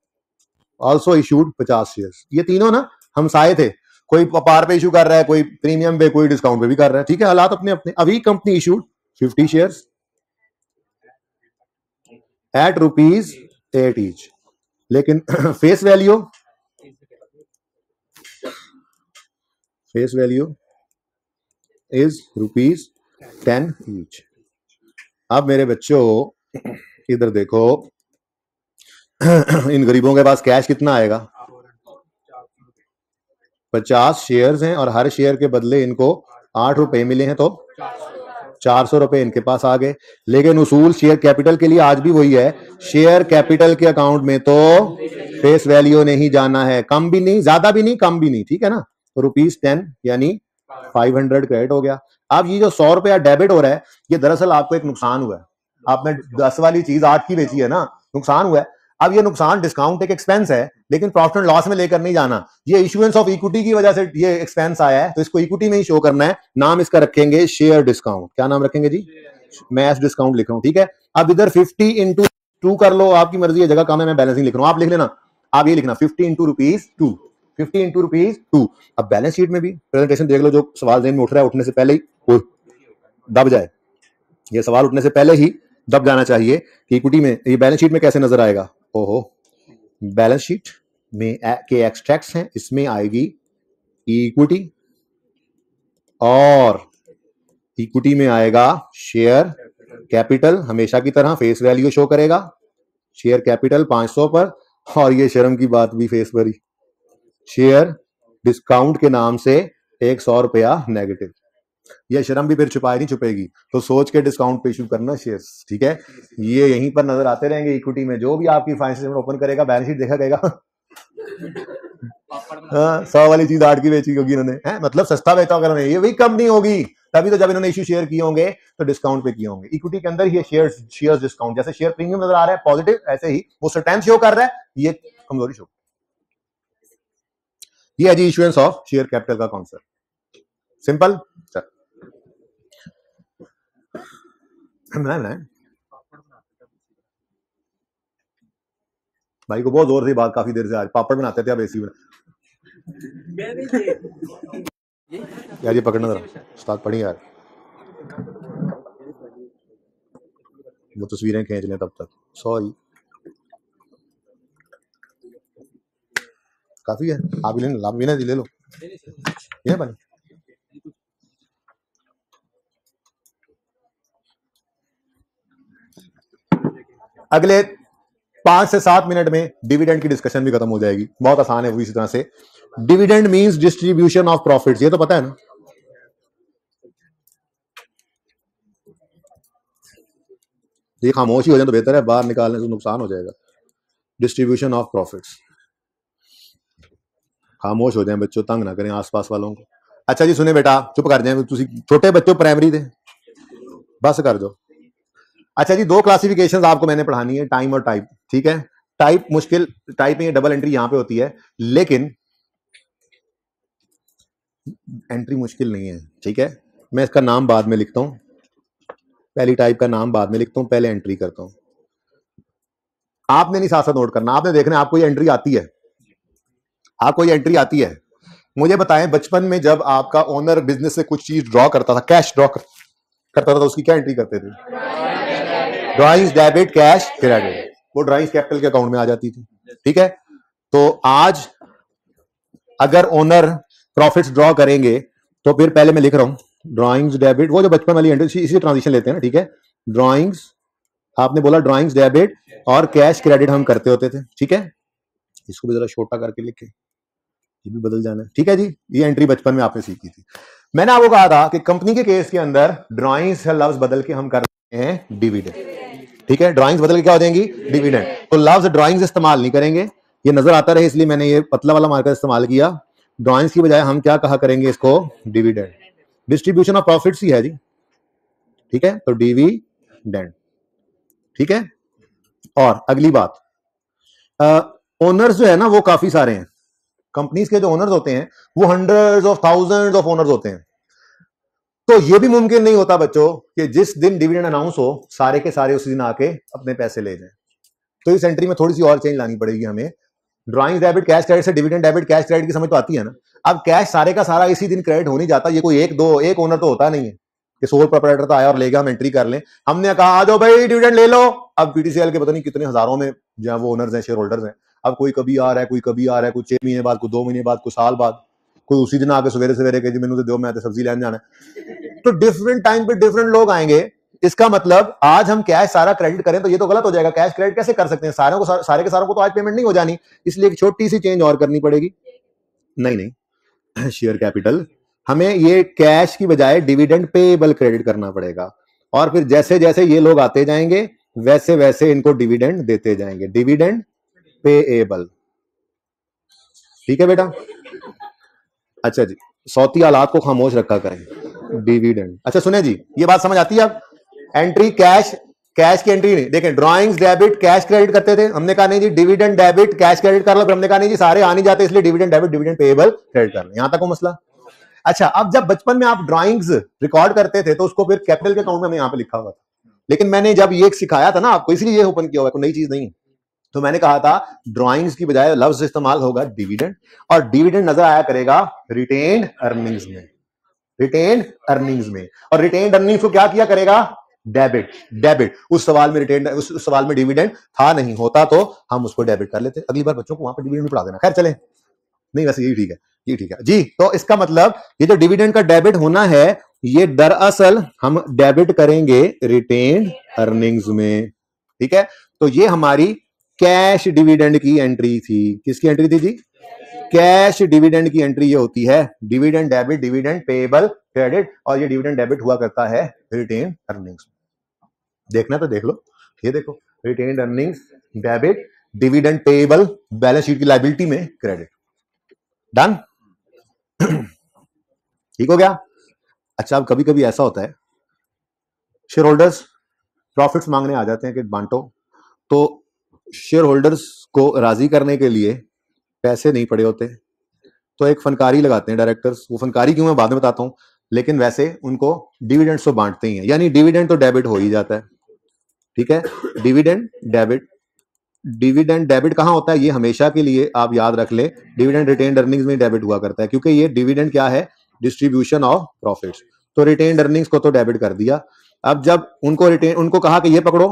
also issued 50 shares. ये तीनों ना हमसाए थे, कोई पार पे इशू कर रहा है, कोई प्रीमियम पे, कोई डिस्काउंट पे भी कर रहा है, ठीक है, हालात अपने अपने। A week company issued 50 shares at ₹8 each, लेकिन फेस वैल्यू इज ₹10 ईच। अब मेरे बच्चों इधर देखो, इन गरीबों के पास कैश कितना आएगा? 50 शेयर्स हैं और हर शेयर के बदले इनको 8 रुपए मिले हैं, तो 400 रुपए इनके पास आ गए। लेकिन उसूल शेयर कैपिटल के लिए आज भी वही है, शेयर कैपिटल के अकाउंट में तो फेस वैल्यू नहीं जाना है, कम भी नहीं, ज्यादा भी नहीं, कम भी नहीं, ठीक है ना। तो ₹10 यानी 500 क्रेडिट हो गया। अब ये जो 100 रुपया डेबिट हो रहा है, ये दरअसल आपको एक नुकसान हुआ है। आपने 10 वाली चीज 8 की बेची है ना, नुकसान हुआ है। अब ये नुकसान, डिस्काउंट एक एक्सपेंस है, लेकिन प्रॉफिट एंड लॉस में लेकर नहीं जाना। ये इशुएंस ऑफ इक्विटी की वजह से ये एक्सपेंस आया है, तो इसको इक्विटी में ही शो करना है। नाम इसका रखेंगे शेयर डिस्काउंट। क्या नाम रखेंगे जी? मैं एस डिस्काउंट लिख रहा हूं, ठीक है। अब इधर 50 इंटू 2 कर लो, आपकी मर्जी है, जगह कम है, मैं बैलेंसिंग लिख रहा हूं, आप लिख लेना। आप ये लिखना 50 इंटू रुपीज 2, 50 इंटू रुपीज 2। अब बैलेंस शीट में भी प्रेजेंटेशन देख लो, जो सवाल देने में उठ रहा है, उठने से पहले ही दब जाए। ये सवाल उठने से पहले ही दब जाना चाहिए कि इक्विटी में, ये बैलेंस शीट में कैसे नजर आएगा। ओहो, बैलेंस शीट में के एक्सट्रैक्ट्स हैं, इसमें आएगी इक्विटी, और इक्विटी में आएगा शेयर कैपिटल, हमेशा की तरह फेस वैल्यू शो करेगा, शेयर कैपिटल 500 पर, और ये शर्म की बात भी फेस पर ही, शेयर डिस्काउंट के नाम से 100 रुपया नेगेटिव। ये शर्म भी फिर छुपाई नहीं छुपेगी, तो सोच के डिस्काउंट पे इशू करना शेयर्स, ठीक है। ये यहीं पर नजर आते रहेंगे इक्विटी में, जो भी आपकी फाइनेंशियल स्टेटमेंट ओपन करेगा, बैलेंस शीट देखा गएगा। 100 वाली चीज 8 की बेची होगी इन्होंने, है मतलब सस्ता बेचा होगा इन्होंने, ये वही कंपनी होगी, तभी तो जब इन्होंने इशू शेयर किए होंगे तो डिस्काउंट पे किए होंगे। इक्विटी के अंदर ये शेयर डिस्काउंट, जैसे शेयर प्रीमियम नजर आ रहा है पॉजिटिव, ऐसे ही वो सर्टेन शो कर रहा है, ये कमजोरी शो। ये है जी इशुएंस ऑफ शेयर कैपिटल का कॉन्सेप्ट, सिंपल। भाई को बहुत जोर से बात काफी देर से, आज पापड़ बनाते थे, अब एसी बना। यार ये पकड़ना जरा, उस्ताद पढ़ी यार, वो तस्वीरें खींच लें तब तक। सॉरी, काफी है, आप ले लो, आप भी ना ले लो, ये पानी। अगले 5 से 7 मिनट में डिविडेंड की डिस्कशन भी खत्म हो जाएगी, बहुत आसान है वो। इसी तरह से dividend means distribution of profits, ये तो पता है ना। ये खामोश ही हो जाए तो बेहतर है, बाहर निकालने से नुकसान हो जाएगा। डिस्ट्रीब्यूशन ऑफ प्रॉफिट्स, खामोश हो जाए बच्चों, तंग ना करें आसपास वालों को। अच्छा जी सुने बेटा, चुप कर जाए, छोटे बच्चों प्राइमरी थे, बस कर दो। अच्छा जी, 2 क्लासिफिकेशन आपको मैंने पढ़ानी है, टाइम और टाइप, ठीक है। टाइप मुश्किल, टाइप में डबल एंट्री यहां पे होती है, लेकिन एंट्री मुश्किल नहीं है, ठीक है। मैं इसका नाम बाद में लिखता हूं, पहली टाइप का नाम बाद में लिखता हूं, पहले एंट्री करता हूं। आपने नहीं साथ साथ नोट करना, आपने देखना आपको ये एंट्री आती है, आपको ये एंट्री आती है। मुझे बताएं, बचपन में जब आपका ओनर बिजनेस से कुछ चीज ड्रॉ करता था, कैश ड्रॉ करता था, तो उसकी क्या एंट्री करते थे? ड्रॉइंग्स डेबिट कैश क्रेडिट, वो ड्रॉइंग्स कैपिटल के अकाउंट में आ जाती थी, ठीक है। तो आज अगर ओनर प्रॉफिट्स ड्रॉ करेंगे, तो फिर पहले मैं लिख रहा हूं ड्रॉइंग्स डेबिट, वो जो बचपन वाली एंट्री, इसी ट्रांजिशन लेते हैं ना, ठीक है। ड्रॉइंग्स, आपने बोला ड्रॉइंग्स डेबिट, और कैश क्रेडिट हम करते होते थे, ठीक है। इसको भी जरा छोटा करके लिखे, ये भी बदल जाना है, ठीक है जी। ये एंट्री बचपन में आपने सीखी थी। मैंने आपको कहा था कि कंपनी के केस के अंदर ड्रॉइंग्स से लफ्ज बदल के हम कर रहे हैं डिविडेंड, ठीक है। ड्रॉइंग्स बदल के क्या हो जाएंगी? डिविडेंड। तो लफ्ज ड्रॉइंग्स इस्तेमाल नहीं करेंगे, ये नजर आता रहे इसलिए मैंने ये पतला वाला मार्कर इस्तेमाल किया। ड्रॉइंग्स की बजाय हम क्या कहा करेंगे इसको? डिविडेंड। डिस्ट्रीब्यूशन ऑफ प्रॉफिट्स ही है जी, ठीक है, तो डिविडेंड, ठीक है। और अगली बात, ओनर्स जो है ना वो काफी सारे हैं, कंपनीज के जो ओनर्स होते हैं वो hundreds of thousands of owners होते हैं। तो ये भी मुमकिन नहीं होता बच्चों कि जिस दिन डिविडेंड अनाउंस हो सारे के सारे उसी दिन आके अपने पैसे ले जाएं। तो इस एंट्री में थोड़ी सी और चेंज लानी पड़ेगी हमें। ड्रॉइंग डेबिट कैश क्रेडिट से डिविडेंड डेबिट कैश क्रेडिट की समझ तो आती है ना। अब कैश सारे का सारा इसी दिन क्रेडिट हो नहीं जाता, ये कोई एक ओनर तो होता नहीं है कि सोल प्रोप्राइटर तो आया और ले गया, हम एंट्री कर लें। हमने कहा आ जाओ भाई डिविडेंड ले लो। अब पीटीसीएल के पता नहीं कितने हजारों में जहां वो ओनर्स हैं, शेयर होल्डर्स हैं। अब कोई कभी आ रहा है, कोई कभी आ रहा है, कोई 6 महीने बाद, कोई 2 महीने बाद, कोई साल बाद, कोई उसी दिन आके सवेरे सवेरे के जी मैंने तो दो, मैं सब्जी लेने जाना है। तो डिफरेंट टाइम पे डिफरेंट लोग आएंगे। इसका मतलब आज हम कैश सारा क्रेडिट करें तो ये तो गलत हो जाएगा। कैश क्रेडिट कैसे कर सकते हैं? सारे के सारों को तो आज पेमेंट नहीं हो जानी, इसलिए एक छोटी सी चेंज और करनी पड़ेगी। नहीं शेयर कैपिटल, हमें ये कैश की बजाय डिविडेंड पेएबल क्रेडिट करना पड़ेगा। और फिर जैसे जैसे ये लोग आते जाएंगे वैसे वैसे इनको डिविडेंड देते जाएंगे। डिविडेंड पेएबल, ठीक है बेटा। अच्छा जी, सौती हालात को खामोश रखा करें। डिविडेंड, अच्छा सुने जी, ये बात समझ आती है अब? एंट्री कैश कैश की एंट्री नहीं, देखें ड्राइंग्स डेबिट कैश क्रेडिट करते थे, हमने कहा नहीं जी डिविडेंड डेबिट कैश क्रेडिट कर लो, फिर हमने कहा नहीं जी सारे आ नहीं जाते इसलिए dividend debit dividend payable credit कर लो, यहां तक वो मसला। अच्छा, अब जब बचपन में आप ड्राइंग्स रिकॉर्ड करते थे तो उसको फिर कैपिटल के अकाउंट में हमने यहां पे लिखा हुआ था, लेकिन मैंने जब ये सिखाया था ना आपको, इसलिए ये ओपन किया हुआ है, कोई नई चीज नहीं। तो मैंने कहा था ड्राइंग्स की बजाय लफ्ज इस्तेमाल होगा डिविडेंड, और डिविडेंड नजर आया करेगा रिटेन्ड अर्निंग्स में, रिटेन्ड अर्निंग्स में, और रिटेन्ड अर्निंग्स को क्या किया करेगा, डेबिट। डेबिट उस सवाल में रिटेन्ड, उस सवाल में डिविडेंड था नहीं, होता तो हम उसको डेबिट कर लेते। अगली बार बच्चों को वहां पर डिविडेंड पढ़ा देना। खैर चले, नहीं वैसे यही ठीक है, ये ठीक है जी। तो इसका मतलब ये जो डिविडेंड का डेबिट होना है, ये दरअसल हम डेबिट करेंगे रिटेन्ड अर्निंग्स में, ठीक है। तो ये हमारी कैश डिविडेंड की एंट्री थी। किसकी एंट्री थी जी, कैश डिविडेंड की एंट्री ये होती है, dividend debit dividend payable credit, और ये डिविडेंड डेबिट हुआ करता है रिटेन्ड अर्निंग्स। देखना तो देख लो, ये देखो retained earnings debit dividend payable, balance sheet की लायबिलिटी में क्रेडिट। डन, ठीक हो गया। अच्छा, अब कभी कभी ऐसा होता है शेयर होल्डर्स प्रॉफिट्स मांगने आ जाते हैं कि बांटो, तो शेयर होल्डर्स को राजी करने के लिए पैसे नहीं पड़े होते, तो एक फनकारी लगाते हैं डायरेक्टर्स। वो फनकारी क्यों मैं बाद में बताता हूं, लेकिन वैसे उनको डिविडेंड्स तो बांटते ही हैं, यानी डिविडेंड तो डेबिट हो ही जाता है, ठीक है। डिविडेंड डेबिट, डिविडेंड डेबिट कहां होता है, ये हमेशा के लिए आप याद रख ले, डिविडेंड रिटेन्ड अर्निंग्स में डेबिट हुआ करता है, क्योंकि ये डिविडेंड क्या है, डिस्ट्रीब्यूशन ऑफ प्रॉफिट्स। तो रिटेन्ड अर्निंग्स को तो डेबिट कर दिया। अब जब उनको कहा कि ये पकड़ो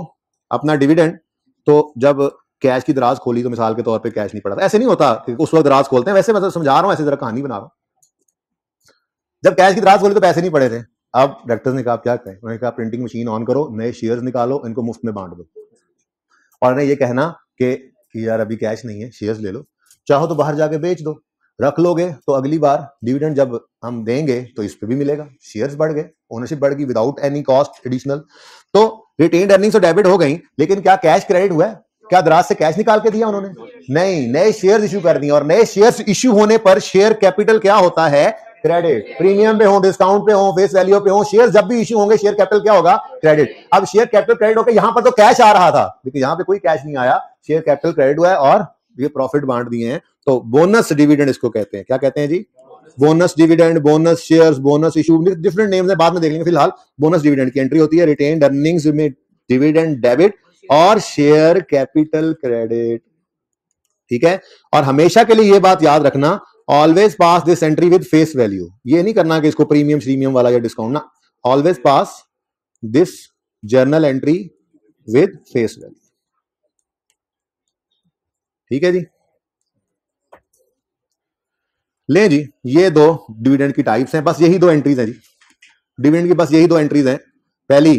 अपना डिविडेंड, तो जब कैश की दराज खोली तो मिसाल के तौर पे कैश नहीं पड़ा था। ऐसे नहीं होता कि उस वक्त दराज खोलते हैं, वैसे मतलब समझा रहा हूं, ऐसे जरा कहानी बना रहा हूं। जब कैश की दराज खोली तो पैसे नहीं पड़े थे। अब डायरेक्टर्स ने कहा क्या करें, उन्होंने कहा प्रिंटिंग मशीन ऑन करो, नए शेयर्स निकालो, इनको मुफ्त में बांट दो, और नहीं ये कहना कि यार अभी कैश नहीं है, शेयर्स ले लो, चाहो तो बाहर जाके बेच दो, रख लोगे तो अगली बार डिविडेंड जब हम देंगे तो इस पे भी मिलेगा, शेयर्स बढ़ गए, ओनरशिप बढ़ गई विदाउट एनी कॉस्ट एडिशनल। तो रिटेन्ड अर्निंग्स तो डेबिट हो गई, लेकिन क्या कैश क्रेडिट हुआ है, क्या दराज से कैश निकाल के दिया उन्होंने, नहीं, नए शेयर्स इश्यू कर दिए, और नए शेयर्स इश्यू होने पर शेयर कैपिटल क्या होता है, क्रेडिट। प्रीमियम पे हो, डिस्काउंट पे हो, फेस वैल्यू पे हो, शेयर जब भी इश्यू होंगे शेयर कैपिटल क्या होगा, क्रेडिट। अब शेयर कैपिटल क्रेडिट होकर यहां पर तो कैश आ रहा था, लेकिन यहां पे कोई कैश नहीं आया, शेयर कैपिटल क्रेडिट हुआ है और ये प्रॉफिट बांट दिए हैं। तो बोनस डिविडेंड इसको कहते हैं, क्या कहते हैं जी, bonus dividend, bonus shares, bonus issue, different names है, बाद में देख लेंगे। फिलहाल बोनस डिविडेंड की एंट्री होती है रिटेन्ड अर्निंग्स में डिविडेंड डेबिट और शेयर कैपिटल क्रेडिट, ठीक है। और हमेशा के लिए ये बात याद रखना, always pass this entry with face value. ये नहीं करना कि इसको प्रीमियम श्रीमियम वाला या डिस्काउंट ना, always pass this journal entry with face value, ठीक है जी। ले जी, ये दो डिविडेंड की टाइप्स हैं, बस यही दो एंट्रीज हैं जी डिविडेंड की, बस यही दो एंट्रीज हैं। पहली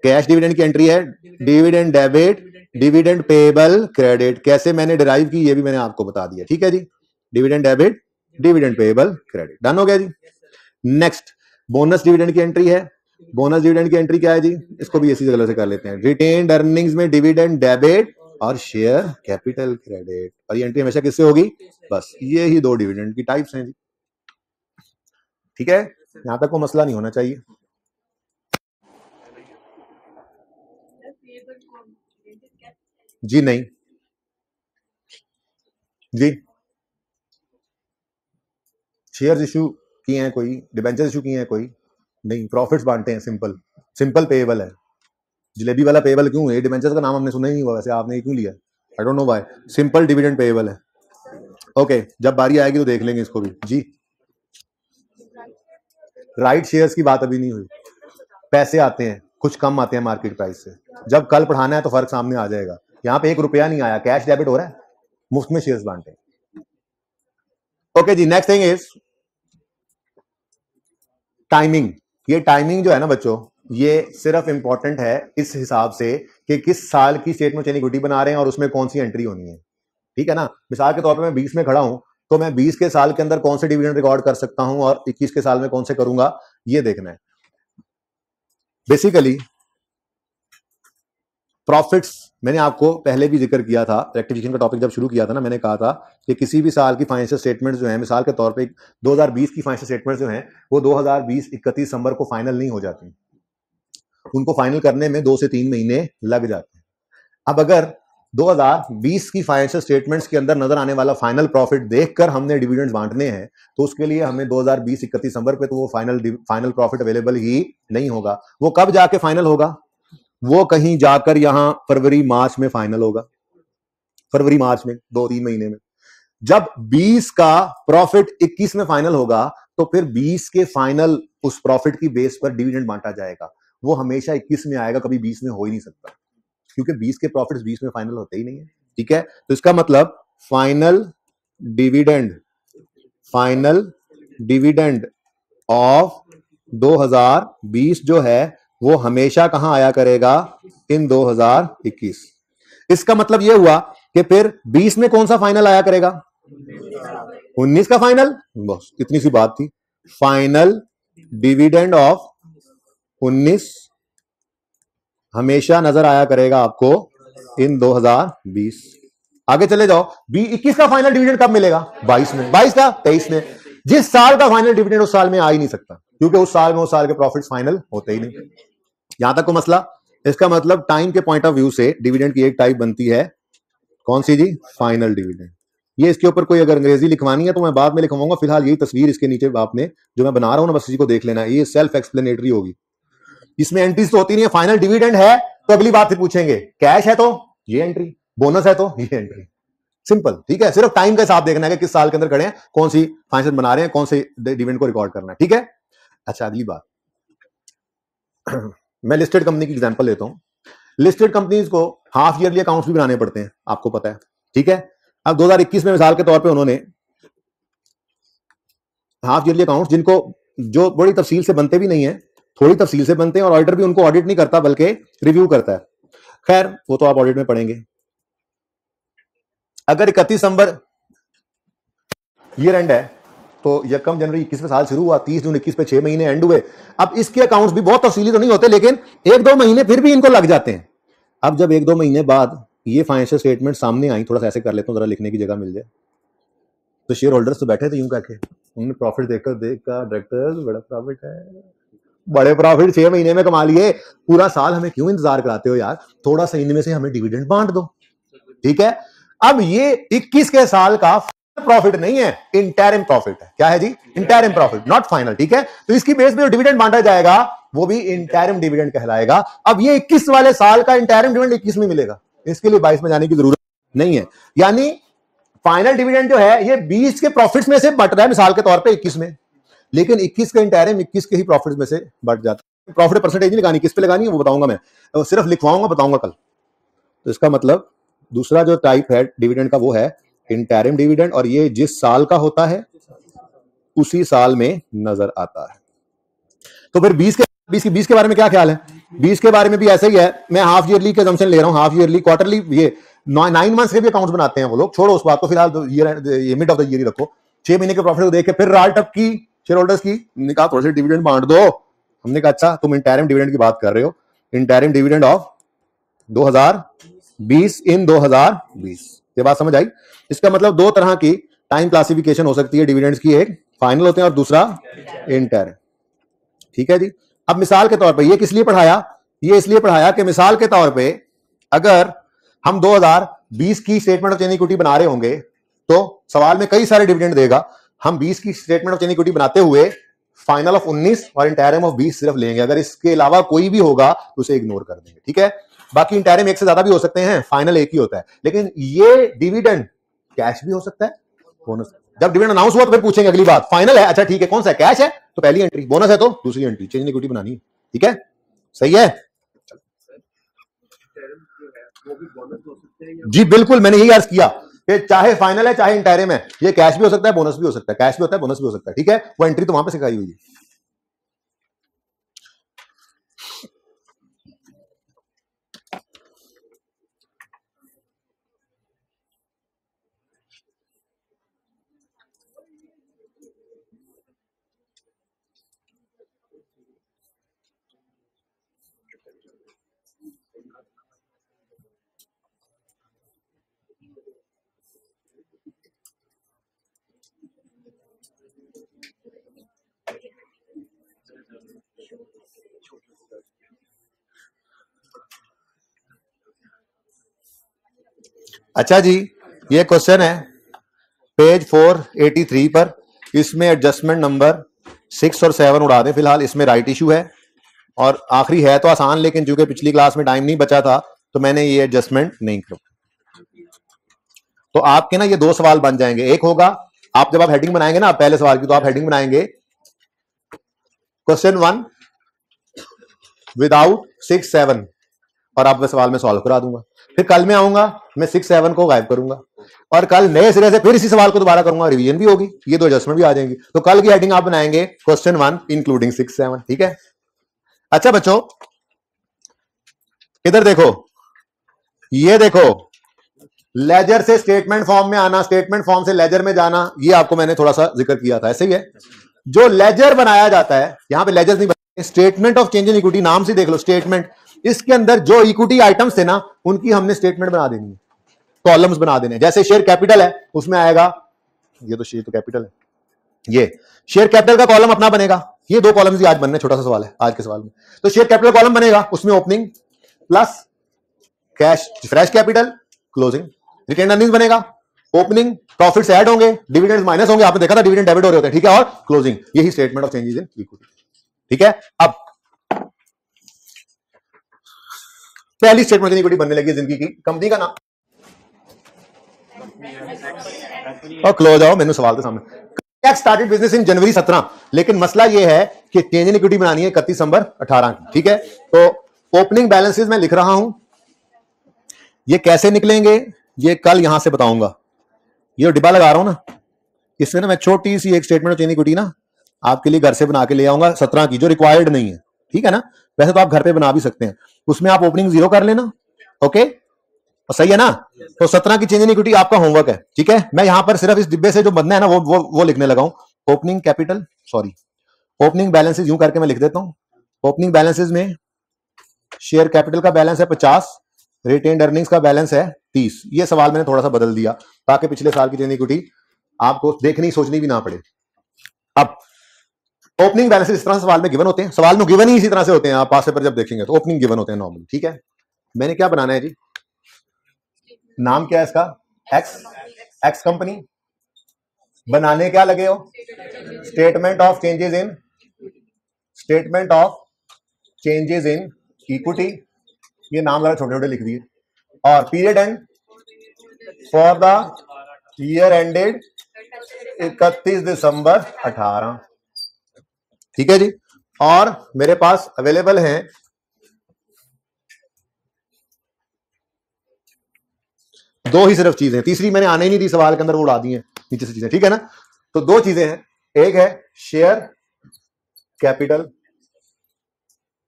कैश डिविडेंड की एंट्री है dividend debit dividend payable credit. कैसे मैंने डिराइव की ये भी मैंने आपको बता दिया, ठीक है जी। Dividend debit dividend payable credit, done हो गया जी। नेक्स्ट बोनस डिविडेंड की एंट्री है। बोनस डिविडेंड की एंट्री क्या है जी, इसको भी इसी जगह से कर लेते हैं, रिटेन्ड अर्निंग्स में डिविडेंड डेबिट और शेयर कैपिटल क्रेडिट, और ये एंट्री हमेशा किससे होगी, बस ये ही दो डिविडेंड की टाइप्स हैं जी, ठीक है। यहां तक कोई मसला नहीं होना चाहिए जी। नहीं जी, शेयर्स इशू किए हैं कोई, डिबेंचर इशू किए हैं कोई नहीं, प्रॉफिट्स बांटते हैं, सिंपल सिंपल पेएबल है। जलेबी वाला पेएबल क्यों है, डिबेंचर्स का नाम हमने सुना ही नहीं हुआ, वैसे आपने क्यों लिया, I don't know why, simple dividend payable है। ओके, जब बारी आएगी तो देख लेंगे इसको भी जी। राइट शेयर्स की बात अभी नहीं हुई, पैसे आते हैं, कुछ कम आते हैं मार्केट प्राइस से, जब कल पढ़ाना है तो फर्क सामने आ जाएगा। यहाँ पे 1 रुपया नहीं आया, कैश डेबिट हो रहा है, मुफ्त में शेयर्स बांटे। ओके जी, नेक्स्ट थिंग इज टाइमिंग। ये टाइमिंग जो है ना बच्चों, ये सिर्फ इंपॉर्टेंट है इस हिसाब से कि किस साल की स्टेटमेंट ऑफ इक्विटी बना रहे हैं और उसमें कौन सी एंट्री होनी है, ठीक है ना। मिसाल के तौर पे मैं 20 में खड़ा हूं, तो मैं 20 के साल के अंदर कौन से डिविडेंड रिकॉर्ड कर सकता हूं और 21 के साल में कौन से करूंगा, ये देखना है। बेसिकली प्रॉफिट्स मैंने आपको पहले भी जिक्र किया था, रेक्टिफिकेशन का टॉपिक जब शुरू किया था ना, मैंने कहा था कि किसी भी साल की फाइनेंशियल स्टेटमेंट्स जो है, मिसाल के तौर पे 2020 की फाइनेंशियल स्टेटमेंट्स जो हैं वो 2020 31 दिसंबर को फाइनल नहीं हो जाती, उनको फाइनल करने में 2 से 3 महीने लग जाते हैं। अब अगर 2020 की फाइनेंशियल स्टेटमेंट्स के अंदर नजर आने वाला फाइनल प्रॉफिट देखकर हमने डिविडेंड्स बांटने हैं, तो उसके लिए हमें 2020 31 दिसंबर पे तो वो फाइनल प्रॉफिट अवेलेबल ही नहीं होगा। वो कब जाके फाइनल होगा? वो कहीं जाकर यहां फरवरी मार्च में फाइनल होगा, फरवरी मार्च में 2-3 महीने में। जब 20 का प्रॉफिट 21 में फाइनल होगा, तो फिर 20 के फाइनल उस प्रॉफिट की बेस पर डिविडेंड बांटा जाएगा। वो हमेशा 21 में आएगा, कभी 20 में हो ही नहीं सकता, क्योंकि 20 के प्रॉफिट्स 20 में फाइनल होते ही नहीं है। ठीक है, तो इसका मतलब final dividend, final dividend of 2020 जो है वो हमेशा कहां आया करेगा? इन 2021। इसका मतलब यह हुआ कि फिर 20 में कौन सा फाइनल आया करेगा? 19 का फाइनल। बस इतनी सी बात थी। फाइनल डिविडेंड ऑफ 19 हमेशा नजर आया करेगा आपको इन 2020। आगे चले जाओ, 21 का फाइनल डिविडेंड कब मिलेगा? 22 में। 22 का 23 में। जिस साल का फाइनल डिविडेंड उस साल में आ ही नहीं सकता, क्योंकि उस साल में उस साल के प्रॉफिट्स फाइनल होते ही नहीं। यहां तक को मसला। इसका मतलब टाइम के पॉइंट ऑफ व्यू से डिविडेंड की एक टाइप बनती है, कौन सी जी? Final dividend. ये इसके ऊपर कोई अगर अंग्रेजी लिखवानी है तो मैं बाद में लिखवाऊंगा, फिलहाल यही तस्वीर इसके नीचे आपने जो मैं बना रहा हूं ना, बस इसी को देख लेना है, ये सेल्फ एक्सप्लेनेटरी होगी। इसमें एंट्रीज तो होती नहीं है। फाइनल डिविडेंड है तो अगली बात फिर पूछेंगे, कैश है तो ये एंट्री, बोनस है तो ये एंट्री। सिंपल, ठीक है। सिर्फ टाइम का हिसाब देखना है कि किस साल के अंदर खड़े हैं, कौन सी फाइनेंशियल बना रहे हैं, कौन से डिविडेंड को रिकॉर्ड करना है। ठीक है। अच्छा, अगली बात मैं लिस्टेड कंपनी की एग्जांपल लेता हूं। लिस्टेड कंपनीज को हाफ ईयरली अकाउंट्स भी बनाने पड़ते हैं, आपको पता है। ठीक है। अब 2021 में मिसाल के तौर पे उन्होंने हाफ ईयरली अकाउंट्स, जिनको जो बड़ी तफसील से बनते भी नहीं है, थोड़ी तफसील से बनते हैं, और ऑडिटर भी उनको ऑडिट नहीं करता बल्कि रिव्यू करता है। खैर, वो तो आप ऑडिट में पढ़ेंगे। अगर 31 दिसंबर ईयर एंड है तो 1 जनवरी 21 में साल शुरू हुआ, 30 जून 21 पे 6 महीने एंड हुए। अब इसके अकाउंट्स भी बहुत तफसीली तो नहीं होते, लेकिन 1-2 महीने फिर भी इनको लग जाते हैं। अब जब 1-2 महीने बाद ये फाइनेंशियल स्टेटमेंट सामने आई, थोड़ा सा ऐसे कर लेता हूं जरा लिखने की जगह मिल जाए, तो शेयर होल्डर्स तो बैठे थे यूं करके, उन्होंने प्रॉफिट देखकर देखा, डायरेक्टर्स बड़ा प्रॉफिट है, बड़े प्रॉफिट 6 महीने में कमा लिए, पूरा साल हमें क्यों इंतजार कराते हो यार, थोड़ा सा इनमें से हमें डिविडेंड बांट दो। ठीक है। अब ये 21 के साल का प्रॉफिट नहीं है, इंटरिम प्रॉफिट है। क्या है जी? Interim profit, not final. ठीक है। तो इसकी बेस पे जो डिविडेंड बांटा जाएगा वो भी इंटरिम डिविडेंड कहलाएगा। अब ये 21 वाले साल का इंटरिम डिविडेंड 21 में मिलेगा, इसके लिए 22 में जाने की जरूरत नहीं है। यानी फाइनल डिविडेंड जो है ये 20 के प्रॉफिट्स में से बट रहा है, मिसाल के तौर पे 21 में, लेकिन 21 का इंटरिम 21 के ही प्रॉफिट्स में से बट जाता है। प्रॉफिट परसेंटेज नहीं लगानी, किस पे लगानी है वो बताऊंगा मैं, सिर्फ लिखवाऊंगा, बताऊंगा कल। तो इसका मतलब दूसरा जो टाइप है डिविडेंड का वो है इंटरिम डिविडेंड, और ये जिस साल का होता है उसी साल में नजर आता है। तो फिर 20 के बारे में क्या ख्याल है? 20 के बारे में भी ऐसा ही है। मैं हाफ ईयरली के जम्पशन ले रहा हूं, हाफ ईयरली, क्वार्टरली, ये 9 मंथ्स के भी अकाउंट्स बनाते हैं वो लोग, छोड़ो उस बात को, फिलहाल तो ये मिड ऑफ द ईयर ही रखो। 6 महीने के प्रॉफिट को देख के फिर राल्ट अप की शेयर होल्डर्स की, कहा थोड़े से डिविडेंड बांट दो। हमने कहा अच्छा, तुम इंटरिम डिविडेंड की बात कर रहे हो, इंटरिम डिविडेंड ऑफ 2020 इन 2020। ये बात समझ आई? इसका मतलब 2 तरह की टाइम क्लासिफिकेशन हो सकती है डिविडेंड्स की, एक फाइनल होते हैं और दूसरा इंटरिम। ठीक है जी। अब मिसाल के तौर पे ये किस लिए पढ़ाया? ये इसलिए पढ़ाया कि मिसाल के तौर पे अगर हम 2020 की स्टेटमेंट ऑफ चेंज इक्विटी बना रहे होंगे तो सवाल में कई सारे डिविडेंड देगा। हम 20 की स्टेटमेंट ऑफ चेंज इक्विटी बनाते हुए फाइनल ऑफ 19 और इंटरिम ऑफ 20 सिर्फ लेंगे। अगर इसके अलावा कोई भी होगा तो उसे इग्नोर कर देंगे। ठीक है। बाकी इंटरिम एक से ज्यादा भी हो सकते हैं, फाइनल एक ही होता है। लेकिन ये डिविडेंड कैश भी हो सकता है, बोनस। जब डिविडेंड अनाउंस हुआ तो फिर पूछेंगे अगली बात, फाइनल है, अच्छा ठीक है, कौन सा है? कैश है तो पहली एंट्री, बोनस है तो दूसरी एंट्री, चेंज इन इक्विटी बनानी है। ठीक है, सही है जी। बिल्कुल, मैंने यही अर्ज किया कि चाहे फाइनल है चाहे इंटरिम है, ये कैश भी हो सकता है, बोनस भी हो सकता है, कैश भी होता है, बोनस भी हो सकता है। ठीक है, वो एंट्री तो वहां पे सिखाई हुई है। अच्छा जी, ये क्वेश्चन है पेज 483 पर। इसमें एडजस्टमेंट नंबर 6 और 7 उड़ा दें फिलहाल। इसमें राइट इशू है और आखिरी है तो आसान, लेकिन चूंकि पिछली क्लास में टाइम नहीं बचा था तो मैंने ये एडजस्टमेंट नहीं किया। तो आपके ना ये दो सवाल बन जाएंगे। एक होगा, आप जब आप हेडिंग बनाएंगे ना पहले सवाल की, तो आप हेडिंग बनाएंगे क्वेश्चन 1 विदाउट 6 7 और आप सवाल में सॉल्व करा दूंगा। फिर कल मैं आऊंगा, मैं 6 7 को गायब करूंगा और कल नए सिरे से फिर इसी सवाल को दोबारा करूंगा, रिवीजन भी होगी, ये दो एडजस्टमेंट भी आ जाएंगी। तो कल की हेडिंग आप बनाएंगे क्वेश्चन 1 इंक्लूडिंग 6 7। ठीक है। अच्छा बच्चों, इधर देखो, ये देखो, लेजर से स्टेटमेंट फॉर्म में आना, स्टेटमेंट फॉर्म से लेजर में जाना, ये आपको मैंने थोड़ा सा जिक्र किया था। ऐसे ही है, जो लेजर बनाया जाता है, यहां पे लेजर नहीं बनाए, statement of change in equity, नाम से देख लो स्टेटमेंट। इसके अंदर जो इक्विटी आइटम्स थे ना, उनकी हमने स्टेटमेंट बना देनी है, कॉलम्स बना देने। जैसे शेयर कैपिटल है, उसमें आएगा, ये तो शेयर तो कैपिटल है, ये शेयर कैपिटल का कॉलम अपना बनेगा। ये दो कॉलम्स ही आज बनने, छोटा सा सवाल है आज के सवाल में। तो शेयर कैपिटल कॉलम बनेगा, उसमें opening plus cash fresh capital, closing retain earnings बनेगा, ओपनिंग प्रॉफिट्स ऐड होंगे, डिविडेंड्स माइनस होंगे, आपने देखा था डिविडेंड डेबिट हो रहे होते हैं। ठीक है। और क्लोजिंग, यही statement of changes in equity. ठीक है। अब पहली स्टेटमेंट इन इक्विटी बनने लगी जिंदगी की, कंपनी का नाम और क्लोज आओ, मैंने सवाल के सामने। टैक्स स्टार्टेड बिजनेस इन जनवरी 17, लेकिन मसला यह है कि चेंज इन इक्विटी बनानी है 31 दिसंबर 18 की। ठीक है। तो ओपनिंग बैलेंसेस मैं लिख रहा हूं, ये कैसे निकलेंगे ये कल यहां से बताऊंगा। ये डिब्बा लगा रहा हूं ना, इसमें ना मैं छोटी सी एक statement of change in equity ना आपके लिए घर से बना के ले आऊंगा 17 की, जो रिक्वायर्ड नहीं है। ठीक है ना, वैसे तो आप घर पे बना भी सकते हैं। उसमें आप ओपनिंग 0 कर लेना, ओके, सही है ना। तो 17 की चेंज इन इक्विटी आपका होमवर्क है। ठीक है। मैं यहां पर सिर्फ इस डिब्बे से जो बनना है ना वो लिखने लगा हूं। Opening capital, sorry, opening balances यूं करके मैं लिख देता हूं। ओपनिंग बैलेंसेस में शेयर कैपिटल का बैलेंस है 50, रिटेन्ड अर्निंग्स का बैलेंस है 30। ये सवाल मैंने थोड़ा सा बदल दिया ताकि पिछले साल की चेंज इन इक्विटी आपको देखनी सोचनी भी ना पड़े। अब ओपनिंग बैलेंसेस इस तरह से सवाल में गिवन होते हैं, सवाल में गिवन ही इसी तरह से होते हैं, आप पास पेपर जब देखेंगे तो ओपनिंग गिवन होते हैं नॉर्मली। ठीक है। मैंने क्या बनाना है जी, नाम क्या है इसका, एक्स कंपनी। बनाने क्या लगे हो, statement of changes in equity. ये नाम जरा छोटे छोटे लिख दिए। और period and for the year ended 31 December 18। ठीक है जी। और मेरे पास अवेलेबल हैं दो ही सिर्फ चीजें, तीसरी मैंने आने ही नहीं दी सवाल के अंदर, वो उड़ा दी है नीचे से चीजें। ठीक है ना। तो दो चीजें हैं, एक है शेयर कैपिटल,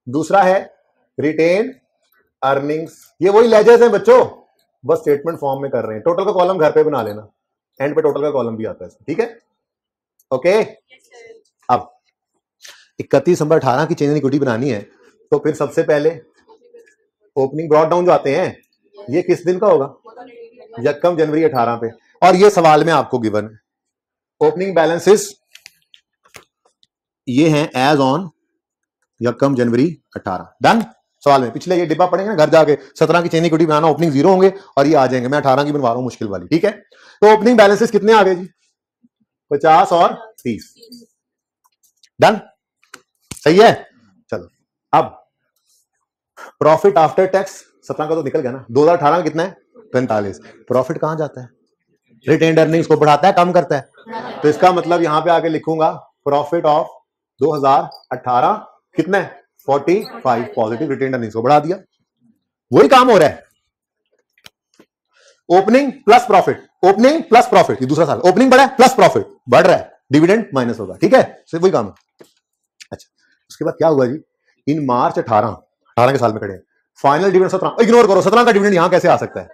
दूसरा है रिटेन अर्निंग्स। ये वही लेजर्स हैं बच्चों, बस स्टेटमेंट फॉर्म में कर रहे हैं। टोटल का कॉलम घर पे बना लेना, एंड पे टोटल का कॉलम भी आता है। ठीक है, ओके। अब 31 दिसंबर 18 की चेंज इन इक्विटी बनानी है, तो फिर सबसे पहले ओपनिंग ब्रॉड डाउन जो आते हैं, ये किस दिन का होगा, यकम जनवरी 18 पे। और ये सवाल में आपको गिवन है। ओपनिंग बैलेंसेस ये हैं एज ऑन यकम जनवरी 18। डन। सवाल में पिछले ये डिब्बा पड़ेंगे ना घर जाके, 17 की चेन इक्विटी बनाना, ओपनिंग 0 होंगे और ये आ जाएंगे। मैं 18 की बनवा रहा हूं मुश्किल वाली। ठीक है। तो ओपनिंग बैलेंसेस कितने आ गए जी, 50 और 30। डन, सही है। चलो अब प्रॉफिट आफ्टर टैक्स 17 का तो निकल गया ना, 2018 कितना है 45। प्रॉफिट कहां जाता है, रिटेन्ड अर्निंग्स को बढ़ाता है कम करता है। तो इसका मतलब यहां पे आके लिखूंगा प्रॉफिट ऑफ 2018 कितना है 45, पॉजिटिव रिटेन्ड अर्निंग्स को बढ़ा दिया। वही काम हो रहा है, opening plus profit, opening plus profit. ये दूसरा साल ओपनिंग बढ़ा है प्लस प्रॉफिट बढ़ रहा है, डिविडेंड माइनस होगा। ठीक है, सिर्फ वही काम है। अच्छा, उसके बाद क्या हुआ जी, इन मार्च 18 के साल में खड़े हैं, फाइनल डिविडेंड 17। इग्नोर करो, 17 का डिविडेंड यहां कैसे आ सकता है,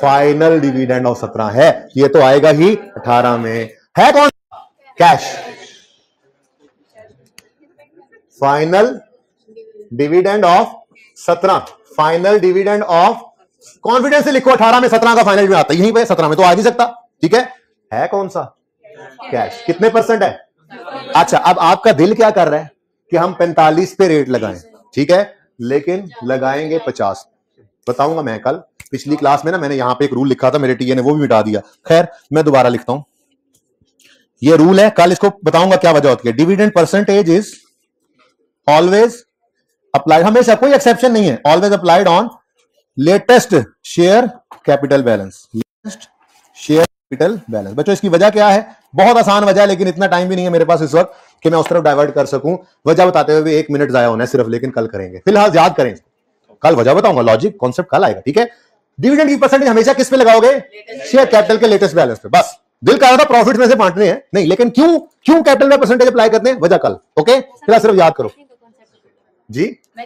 फाइनल डिविडेंड ऑफ 17 है, ये तो आएगा ही 18 में। है कौन, cash. Final dividend of 17, final dividend of, confidence से लिखो 18 में 17 का फाइनल डिविडेंड आता है, यहीं पे 17 में तो आ नहीं सकता। ठीक है कौन सा, कैश। कितने परसेंट है। अच्छा, अब आपका दिल क्या कर रहा है कि हम 45 पे रेट लगाएं, ठीक है, लेकिन लगाएंगे 50। बताऊंगा मैं कल। पिछली क्लास में ना मैंने यहां पे एक रूल लिखा था, मेरे टीए ने वो भी मिटा दिया। खैर मैं दोबारा लिखता हूं, ये रूल है, कल इसको बताऊंगा क्या वजह होती है। Dividend percentage is always applied, हमेशा कोई एक्सेप्शन नहीं है, always applied on latest share capital balance. Latest share capital balance. बच्चों इसकी वजह क्या है? बहुत आसान वजह है, लेकिन इतना टाइम भी नहीं है मेरे पास इस वक्त कि मैं उस तरफ डाइवर्ट कर सकूं। वजह बताते हुए 1 मिनट जाया होना है सिर्फ, लेकिन कल करेंगे। फिलहाल याद करें, कल वजह बताऊंगा, लॉजिक कॉन्सेप्ट कल आएगा, ठीक है। डिविडेंड की परसेंटेज हमेशा किस पे लगाओगे? शेयर कैपिटल के लेटेस्ट बैलेंस पे। बस दिल कर रहा था प्रॉफिट में से बांटने हैं, नहीं, लेकिन क्यों कैपिटल में परसेंटेज अप्लाई करते हैं, वजह कल। ओके, फिलहाल सिर्फ याद करो जी।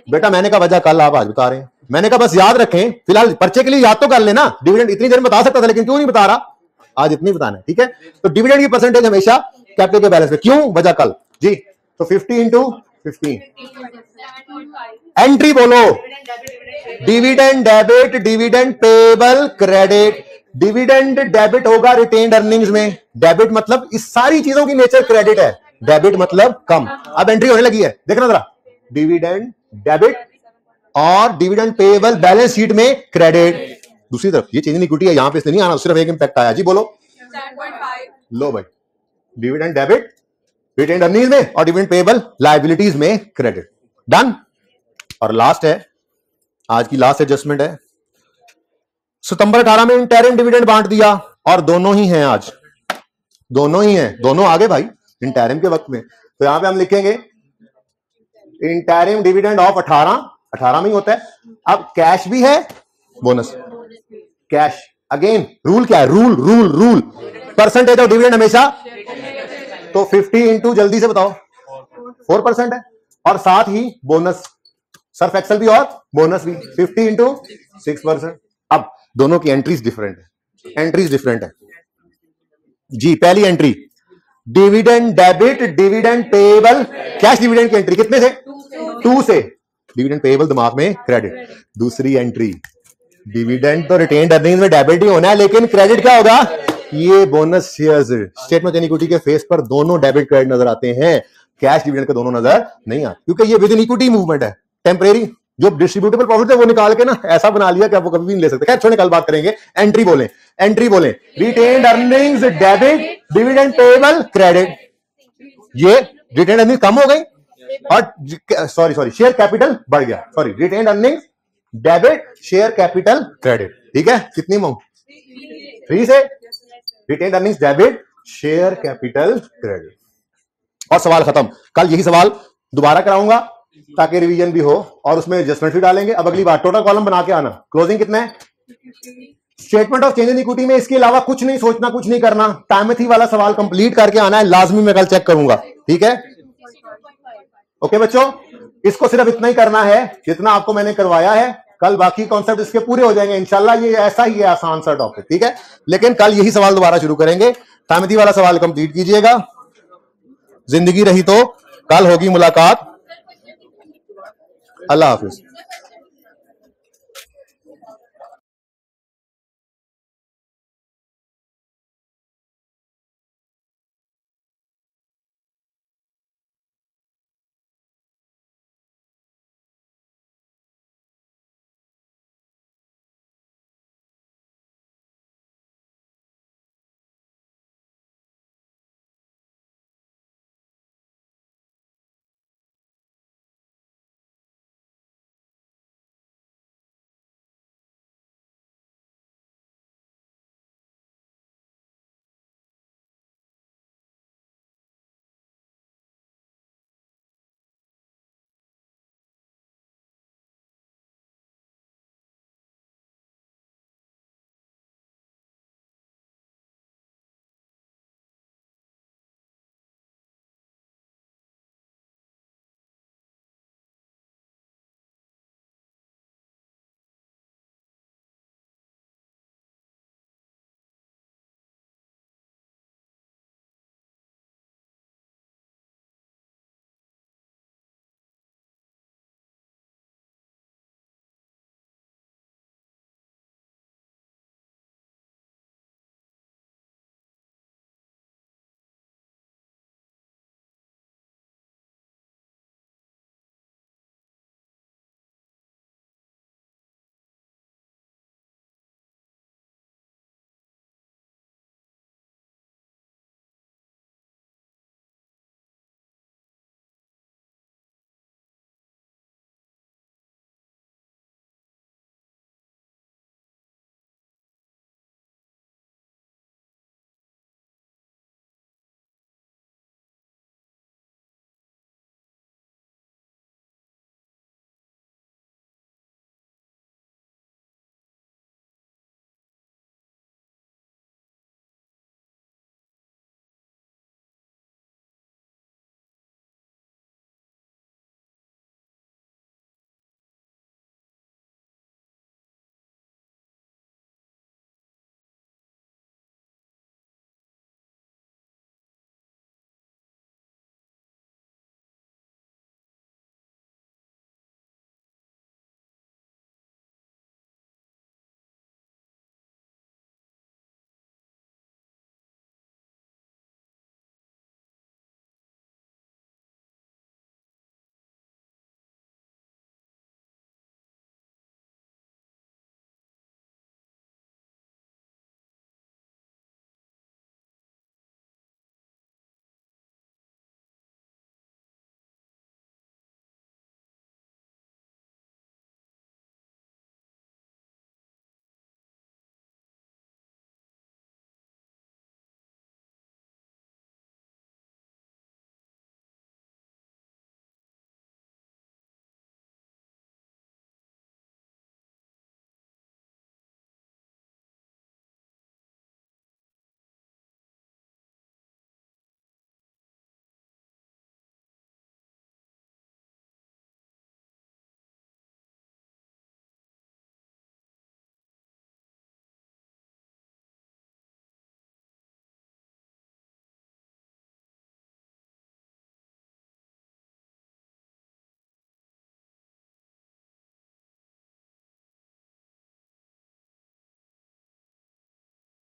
बेटा मैंने कहा वजह कल, आप आज बता रहे हैं। मैंने कहा बस याद रखें, फिलहाल पर्चे के लिए याद तो कर लेना। डिविडेंड इतनी देर में बता सकता था, लेकिन क्यों नहीं बता रहा, आज इतनी बताना है, ठीक है। तो डिविडेंड की परसेंटेज हमेशा कैपिटल के बैलेंस पे, क्यों, वजह कल जी। तो 50 इंटू 15, एंट्री बोलो, dividend debit, dividend payable credit. Dividend debit होगा रिटेन्ड अर्निंग्स में, डेबिट मतलब इस सारी चीजों की नेचर क्रेडिट है, डेबिट मतलब कम। अब एंट्री होने लगी है, देखना जरा, डिविडेंड डेबिट और डिविडेंड पेबल बैलेंस शीट में क्रेडिट। दूसरी तरफ ये चेंज इन इक्विटी है, यहां पे इसने नहीं आना, सिर्फ एक इंपैक्ट आया जी। बोलो 7.5, लो भाई, डिविडेंड डेबिट रिटेन्ड अर्निंग्स में और डिविडेंड पेबल लायबिलिटीज में क्रेडिट, डन। और लास्ट है, आज की लास्ट एडजस्टमेंट है, सितंबर 18 में इंटरिम डिविडेंड बांट दिया, और दोनों ही हैं आज, दोनों ही हैं, दोनों आगे भाई इंटरिम के वक्त में। तो यहां पे हम लिखेंगे इंटरिम डिविडेंड ऑफ 18 में ही होता है। अब कैश भी है, बोनस कैश। अगेन रूल क्या है, रूल परसेंटेज ऑफ डिविडेंड हमेशा, तो 50 इंटू जल्दी से बताओ 4% है, और साथ ही बोनस, सर्फ एक्सेल भी और बोनस भी, 50 इंटू 6%। अब दोनों की एंट्रीज डिफरेंट है, एंट्रीज डिफरेंट है जी। पहली entry dividend debit, dividend payable, cash dividend की एंट्री कितने से? 2 से, डिविडेंड पेबल दिमाग में क्रेडिट। दूसरी एंट्री डिविडेंड तो रिटेन्ड अर्निंग्स में डेबिट ही होना है, लेकिन क्रेडिट क्या होगा? ये bonus shares. Statement of equity के फेस पर दोनों डेबिट क्रेडिट नजर आते हैं, कैश डिविडेंड के दोनों नजर नहीं आते, क्योंकि ये विद इन इक्विटी मूवमेंट है, टेम्परेरी। जो डिस्ट्रीब्यूटेबल प्रॉफिट है वो निकाल के ना ऐसा बना लिया कि आप वो कभी भी नहीं ले सकते। खैर छोड़े, कल बात करेंगे। एंट्री बोले, एंट्री बोले, retained earnings debit, dividend payable credit. ये रिटेन्ड अर्निंग्स कम हो गई और सॉरी शेयर कैपिटल बढ़ गया, sorry retained earnings debit, share capital credit, ठीक है। कितनी अमाउंट? 3 से, retained earnings debit, share capital credit, और सवाल खत्म। कल यही सवाल दोबारा कराऊंगा ताकि रिवीजन भी हो, और उसमें एडजस्टमेंट भी डालेंगे। अब अगली बार टोटल कॉलम बना के आना। क्लोजिंग कितना है? Statement of change in equity में इसके अलावा कुछ नहीं सोचना, कुछ नहीं करना, टाइमथी वाला सवाल कंप्लीट करके आना है, लाजमी मैं कल चेक करूंगा, ठीक है। ओके बच्चों, इसको सिर्फ इतना ही करना है जितना आपको मैंने करवाया है। कल बाकी कॉन्सेप्ट इसके पूरे हो जाएंगे इंशाल्लाह। ये ऐसा ही है, आसान सा टॉपिक, ठीक है। लेकिन कल यही सवाल दोबारा शुरू करेंगे। टाइमथी वाला सवाल कंप्लीट कीजिएगा, जिंदगी रही तो कल होगी मुलाकात। अल्लाह हाफिज।